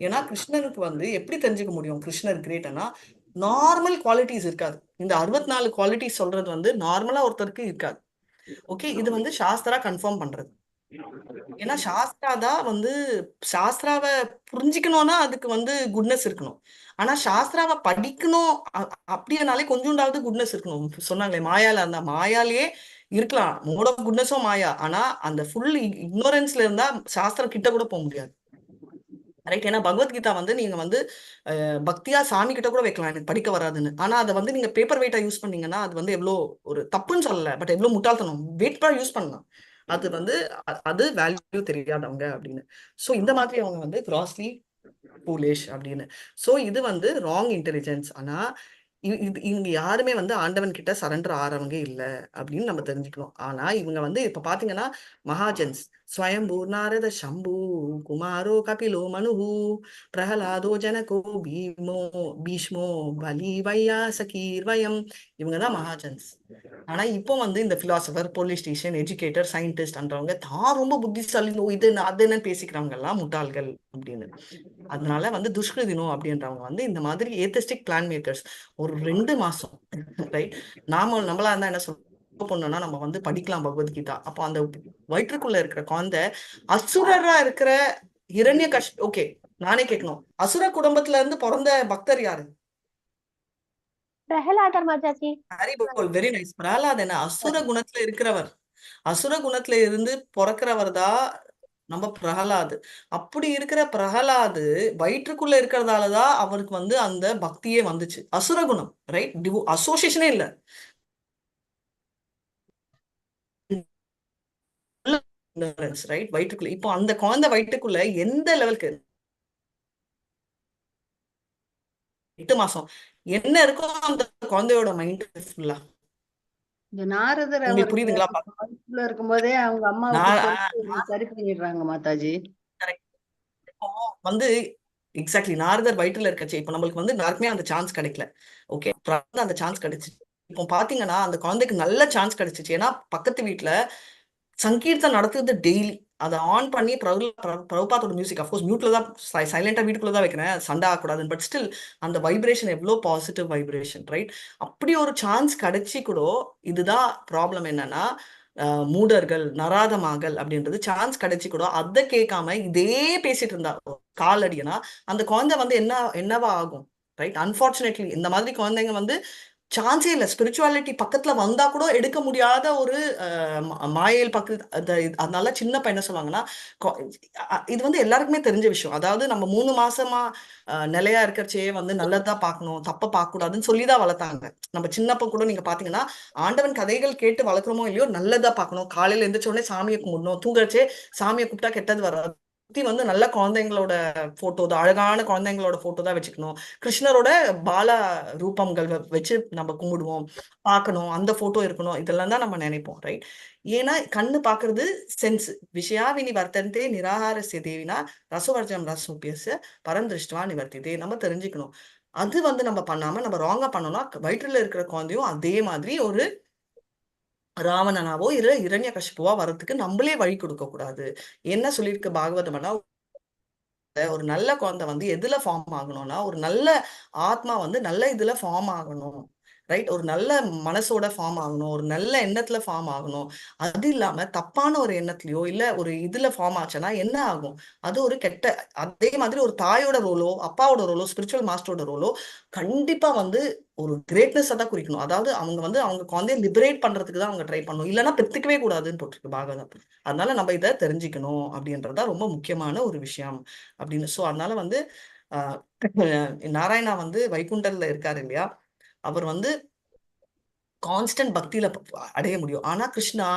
ஏன்னா கிருஷ்ணனுக்கு வந்து எப்படி தெரிஞ்சுக்க முடியும் கிருஷ்ணர் கிரேட்னா, நார்மல் குவாலிட்டிஸ் இருக்காது. இந்த 64 குவாலிட்டிஸ் சொல்றது வந்து நார்மலா ஒருத்தருக்கு இருக்காது. ஓகே, இது வந்து சாஸ்திரா கன்ஃபார்ம் பண்றது. ஏன்னா சாஸ்திரா தான் வந்து சாஸ்திராவை புரிஞ்சுக்கணும்னா அதுக்கு வந்து குட்னஸ் இருக்கணும். ஆனா சாஸ்திராவை படிக்கணும் அப்படின்னாலே கொஞ்சோண்டாவது குட்னஸ் இருக்கணும். சொன்னாங்களே மாயால இருந்தா, மாயாலேயே இருக்கலாம் மோட குட்னஸும் மாயா. ஆனா அந்த ஃபுல் இக்னோரன்ஸ்ல இருந்தா சாஸ்திரம் கிட்ட கூட போக முடியாது. ரைட். ஏன்னா பகவத்கீதா வந்து நீங்க வந்து பக்தியா சாமி கிட்ட கூட வைக்கலாம், எனக்கு படிக்க வராதுன்னு. ஆனா அதை வந்து நீங்க பேப்பர் வெயிட்டா யூஸ் பண்ணீங்கன்னா அது வந்து எவ்வளோ ஒரு தப்புன்னு சொல்லல, பட் எவ்வளவு முட்டாள்தனம். வெயிட் யூஸ் பண்ணலாம், அது வந்து அது வேல்யூ தெரியாதவங்க அப்படின்னு. சோ இந்த மாதிரி அவங்க வந்து கிராஸ்லி ஃபூலிஷ் அப்படின்னு. சோ இது வந்து ராங் இன்டெலிஜென்ஸ். ஆனா இவங்க யாருமே வந்து ஆண்டவன் கிட்ட சரண்டர் ஆறவங்க இல்ல அப்படின்னு நம்ம தெரிஞ்சுக்கணும். ஆனா இவங்க வந்து இப்ப பாத்தீங்கன்னா மகாஜன்ஸ் ஸ்வயம்பூ நாரத சம்பு குமாரோ கபிலோ மனுஹு பிரஹலாதோ ஜனகோ பீஷ்மோ பலி வையா சகீர் வயம், இவங்கதான் மகாஜன்ஸ். ஆனா இப்போ வந்து இந்த பிலாசபர் பொலிட்டீஷியன் எஜுகேட்டர் சயின்டிஸ்ட்ன்றவங்க தான் ரொம்ப புத்திசாலினோ இது அது என்னன்னு பேசிக்கிறவங்க எல்லாம் முட்டாள்கள் அப்படின்னு. அதனால வந்து துஷ்கிருதினோ அப்படின்றவங்க வந்து இந்த மாதிரி ஏத்திஸ்டிக் பிளான் மேக்கர்ஸ் ஒரு 2 மாசம் ரைட் நம்மளா இருந்தா என்ன பண்ணோம்னா நம்ம வந்து படிக்கலாம் பகவத்கீதா. அப்போ அந்த வயிற்றுக்குள்ள இருக்கிற குழந்தை அசுரரா இருக்கிற ஓகே நானே கேட்கணும், அசுர குடும்பத்துல இருந்து பிறந்த பக்தர் யாரு? பிரகலாதர் மாதாஜி. Very nice. பிரகலாத் என்ன அசுர குணத்துல இருக்கிறவர், அசுர குணத்துல இருந்து பிறக்கிறவர் தான் நம்ம பிரகலாது. அப்படி இருக்கிற பிரகலாது வயிற்றுக்குள்ள இருக்கிறதாலதான் அவருக்கு வந்து அந்த பக்தியே வந்துச்சு. அசுர குணம் ரைட், அசோசியேஷனே இல்ல. ரைட் வயிற்றுக்குள்ள இப்போ அந்த குழந்தை வயிற்றுக்குள்ள எந்த லெவலுக்கு 8 மாசம் என்ன இருக்கும் அந்த குழந்தையோட மைண்ட் ஃபுல்லா. இந்த நாரதர் உங்களுக்கு அவருக்கு புரியுதுங்களா? வயிற்றுல இருக்கும்போதே அவங்க அம்மாவுக்கு சொல்லி சரி பண்ணிடுறாங்க மாதாஜி. வந்து எக்ஸாக்ட்லி நாரதர் வயிற்றுல இருக்கச்சு. இப்ப நம்மளுக்கு வந்து யாருக்குமே அந்த சான்ஸ் கிடைக்கல. ஓகே அந்த சான்ஸ் கிடைச்சிச்சு. இப்போ பாத்தீங்கன்னா அந்த குழந்தைக்கு நல்ல சான்ஸ் கிடைச்சிச்சு. ஏன்னா பக்கத்து வீட்டுல சங்கீர்த்தம் நடத்துறது டெய்லி. அதை ஆன் பண்ணி பிரபுபாத்தோட மியூசிக் அஃப்கோர்ஸ் மியூட்ல தான் சைலண்டா வீட்டுக்குள்ள தான் வைக்கிறேன், சண்டை ஆகக்கூடாதுன்னு. பட் ஸ்டில் அந்த வைப்ரேஷன் எவ்வளோ பாசிட்டிவ் வைப்ரேஷன் ரைட். அப்படி ஒரு சான்ஸ் கிடைச்சி கூட இதுதான் ப்ராப்ளம் என்னன்னா மூடர்கள் நராதமாகல் அப்படின்றது சான்ஸ் கிடைச்சி கூட அதை கேட்காம இதே பேசிட்டு இருந்தா காலடினா அந்த குழந்தை வந்து என்னவா ஆகும் ரைட். அன்பார்ச்சுனேட்லி இந்த மாதிரி குழந்தைங்க வந்து சான்ஸே இல்லை. ஸ்பிரிச்சுவாலிட்டி பக்கத்துல வந்தா கூட எடுக்க முடியாத ஒரு மாயல் பக்கத்து. அதனால சின்ன பையன் சொல்லுவாங்கன்னா இது வந்து எல்லாருக்குமே தெரிஞ்ச விஷயம். அதாவது நம்ம 3 மாசமா நிலையா இருக்கிறச்சே வந்து நல்லதான் பார்க்கணும், தப்ப பார்க்க கூடாதுன்னு சொல்லிதான் வளர்த்தாங்க. நம்ம சின்னப்ப கூட நீங்க பாத்தீங்கன்னா ஆண்டவன் கதைகள் கேட்டு வளர்க்குறோமோ இல்லையோ நல்லதா பார்க்கணும். காலையில எந்திரிச்ச உடனே சாமியை கும்பிடணும், தூங்கச்சே சாமியை கூப்பிட்டா கெட்டது வராது. வந்து நல்ல குழந்தைங்களோட போட்டோ தான், அழகான குழந்தைங்களோட போட்டோ தான் வச்சுக்கணும். கிருஷ்ணரோட பால ரூபங்கள் வச்சு நம்ம கும்பிடுவோம், பார்க்கணும், அந்த போட்டோ இருக்கணும். இதெல்லாம் தான் நம்ம நினைப்போம் ரைட். ஏன்னா கண்ணு பாக்குறது சென்ஸ். விஷயாவினி வர்த்தந்தே நிராகாரஸ்ய தேவினா ரசவர்ஜம் ரசோபியஸ்ய பரந்திருஷ்டுவா நிவர்த்திதே. நம்ம தெரிஞ்சுக்கணும். அது வந்து நம்ம பண்ணாம நம்ம ராங்கா பண்ணோம்னா வயிற்றுல இருக்கிற குழந்தையும் அதே மாதிரி ஒரு ராவணனாவோ இல்ல இரண்யகசிப்புவா வர்றதுக்கு நம்மளே வழி கொடுக்க கூடாது. என்ன சொல்லியிருக்கு பாகவதம்னா, ஒரு நல்ல குழந்தை வந்து எதுல ஃபார்ம் ஆகணும்னா ஒரு நல்ல ஆத்மா வந்து நல்ல இதுல ஃபார்ம் ஆகணும் ரைட். ஒரு நல்ல மனசோட ஃபார்ம் ஆகணும், ஒரு நல்ல எண்ணத்துல ஃபார்ம் ஆகணும். அது இல்லாம தப்பான ஒரு எண்ணத்துலயோ இல்ல ஒரு இதுல ஃபார்ம் ஆச்சுன்னா என்ன ஆகும், அது ஒரு கெட்ட. அதே மாதிரி ஒரு தாயோட ரோலோ அப்பாவோட ரோலோ ஸ்பிரிச்சுவல் மாஸ்டரோட ரோலோ கண்டிப்பா வந்து ஒரு கிரேட்னஸ் தான் குறிக்கணும். அதாவது அவங்க வந்து அவங்க குழந்தைய லிபரேட் பண்றதுக்கு தான் அவங்க ட்ரை பண்ணணும், இல்லைன்னா பெத்துக்கவே கூடாதுன்னு போட்டிருக்கு பாகவதம். அதனால நம்ம இதை தெரிஞ்சுக்கணும் அப்படின்றதா ரொம்ப முக்கியமான ஒரு விஷயம் அப்படின்னு. ஸோ அதனால வந்து நாராயணா வந்து வைகுண்டர்ல இருக்காரு இல்லையா, அவர் வந்து கான்ஸ்டன்ட் பக்தியில அடைய முடியும். ஆனா கிருஷ்ணா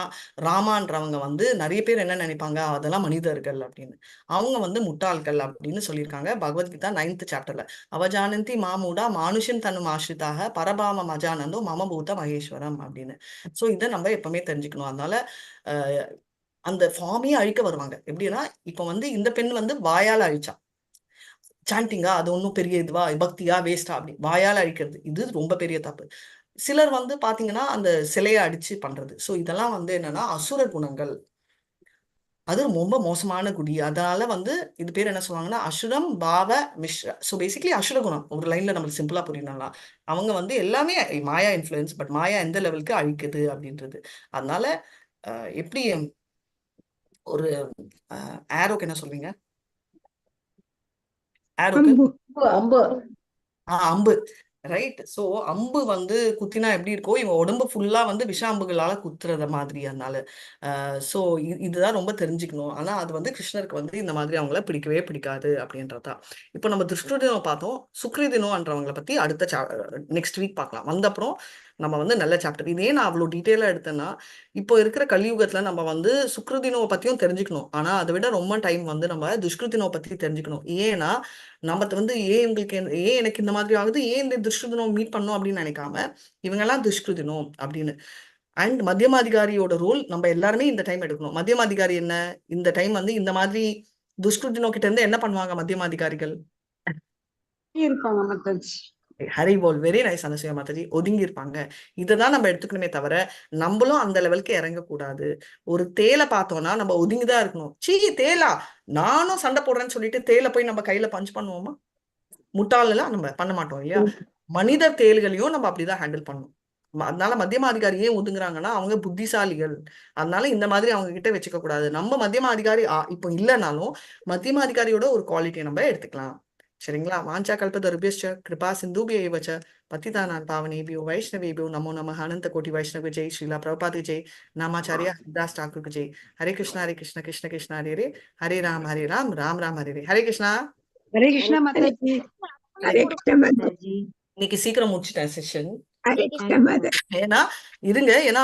ராமான்றவங்க வந்து நிறைய பேர் என்ன நினைப்பாங்க, அதெல்லாம் மனிதர்கள் அப்படின்னு. அவங்க வந்து முட்டாள்கள் அப்படின்னு சொல்லியிருக்காங்க பகவத்கீதா 9th சாப்டர்ல. அவஜானந்தி மாமூடா மானுஷன் தன்னும் ஆசிரிதாக பரபாம மஜானந்தோ மமபூத மகேஸ்வரம் அப்படின்னு. ஸோ இதை நம்ம எப்பவுமே தெரிஞ்சுக்கணும். அதனால அந்த ஃபார்மையே அழிக்க வருவாங்க. எப்படின்னா இப்ப வந்து இந்த பெண் வந்து வாயால அழிச்சா, சாண்டிங்கா அது ஒன்றும் பெரிய இதுவா பக்தியா வேஸ்டா அப்படி வாயால அழிக்கிறது இது ரொம்ப பெரிய தப்பு. சிலர் வந்து பாத்தீங்கன்னா அந்த சிலையை அடிச்சு பண்றது. ஸோ இதெல்லாம் வந்து என்னன்னா அசுர குணங்கள், அது ரொம்ப மோசமான குடி. அதனால வந்து இது பேர் என்ன சொல்லுவாங்கன்னா அசுரம் பாவ மிஸ்ர. ஸோ பேசிக்கலி அசுர குணம் ஒரு லைன்ல நம்மளுக்கு சிம்பிளா புரியணும்னா அவங்க வந்து எல்லாமே மாயா இன்ஃபுளுன்ஸ். பட் மாயா எந்த லெவலுக்கு அழிக்குது அப்படின்றது. அதனால எப்படி ஒரு ஆரோக்கு என்ன சொல்வீங்க, ஆரோக்கு அம்பு அம்பு ரைட். சோ அம்பு வந்து குத்தினா எப்படி இருக்கோ இவங்க உடம்பு ஃபுல்லா வந்து விஷ அம்புகளால குத்துறத மாதிரி. அதனால சோ இதுதான் ரொம்ப தெரிஞ்சுக்கணும். ஆனா அது வந்து கிருஷ்ணருக்கு வந்து இந்த மாதிரி அவங்கள பிடிக்கவே பிடிக்காது அப்படின்றதா. இப்போ நம்ம திருஷ்டு தினம் பார்த்தோம், சுக்ரி தினம்ன்றவங்களை பத்தி அடுத்த நெக்ஸ்ட் வீக் பார்க்கலாம். வந்தப்புறம் நம்ம வந்து நல்ல சாப்டர். இதே நான் அவ்வளவு டீட்டெயிலா எடுத்தேன்னா இப்போ இருக்கிற கலியுகத்துல நம்ம வந்து சுக்ருதினோவை பத்தியும் தெரிஞ்சுக்கணும். ஆனா அதை விட ரொம்ப டைம் வந்து நம்ம துஷ்கிருதினோவை பத்தி தெரிஞ்சுக்கணும். ஏன்னா நம்ம வந்து ஏன் எனக்கு இந்த மாதிரி ஆகுது, ஏன் இந்த துஷ்கிருதினோ மீட் பண்ணோம் அப்படின்னு நினைக்காம இவங்கெல்லாம் துஷ்கிருதினோ அப்படின்னு. அண்ட் மத்தியமாதிகாரியோட ரோல் நம்ம எல்லாருமே இந்த டைம் எடுக்கணும். மத்தியமாதிகாரி என்ன, இந்த டைம் வந்து இந்த மாதிரி துஷ்கிருதினோ கிட்ட இருந்து என்ன பண்ணுவாங்க மத்தியமாதிகாரிகள்? இருப்பாங்க மாதாஜி. ஹரி போல், வெரி நைஸ் அனசூயா மாதாஜி. ஒதுங்கி இருப்பாங்க. இததான் நம்ம எடுத்துக்கணுமே தவிர நம்மளும் அந்த லெவலுக்கு இறங்கக்கூடாது. ஒரு தேலை பார்த்தோம்னா நம்ம ஒதுங்கிதான் இருக்கணும். தேலா நானும் சண்டை போடுறேன்னு சொல்லிட்டு தேலை போய் நம்ம கையில பஞ்ச் பண்ணுவோமா? முட்டாளெல்லாம் நம்ம பண்ண மாட்டோம் இல்லையா? மனித தேள்களையும் நம்ம அப்படிதான் ஹேண்டில் பண்ணணும். அதனால மத்தியமாதிகாரி ஏன் ஒதுங்குறாங்கன்னா அவங்க புத்திசாலிகள். அதனால இந்த மாதிரி அவங்க கிட்ட வச்சுக்க கூடாது. நம்ம மத்தியமாதிகாரி இப்போ இல்லைனாலும் மத்தியமாதிகாரியோட ஒரு குவாலிட்டியை நம்ம எடுத்துக்கலாம். சரிங்களா? வாஞ்சா கல்பதருபியஸ்ச கிருபா சிந்துபியைவ ச பतितानां पावनेभ्यो वैष्णवेभ्यो नमो नमः. अनंत कोटि वैष्णव जय. श्रीला प्रभुपाद जय. नामाचार्य हरिदास ठाकुर जय. हरे कृष्ण कृष्ण कृष्ण हरे हरे, हरे राम राम राम हरे हरे. हरे कृष्णा. ஹரே கிருஷ்ணா மாதாஜி. ஹரே கிருஷ்ண மாதாஜி. இன்னைக்கு சீக்கிரம் முடிச்சிட்டேன் செஷன். ஹரே கிருஷ்ண மாதாஜி. ஏன்னா இருங்க, ஏன்னா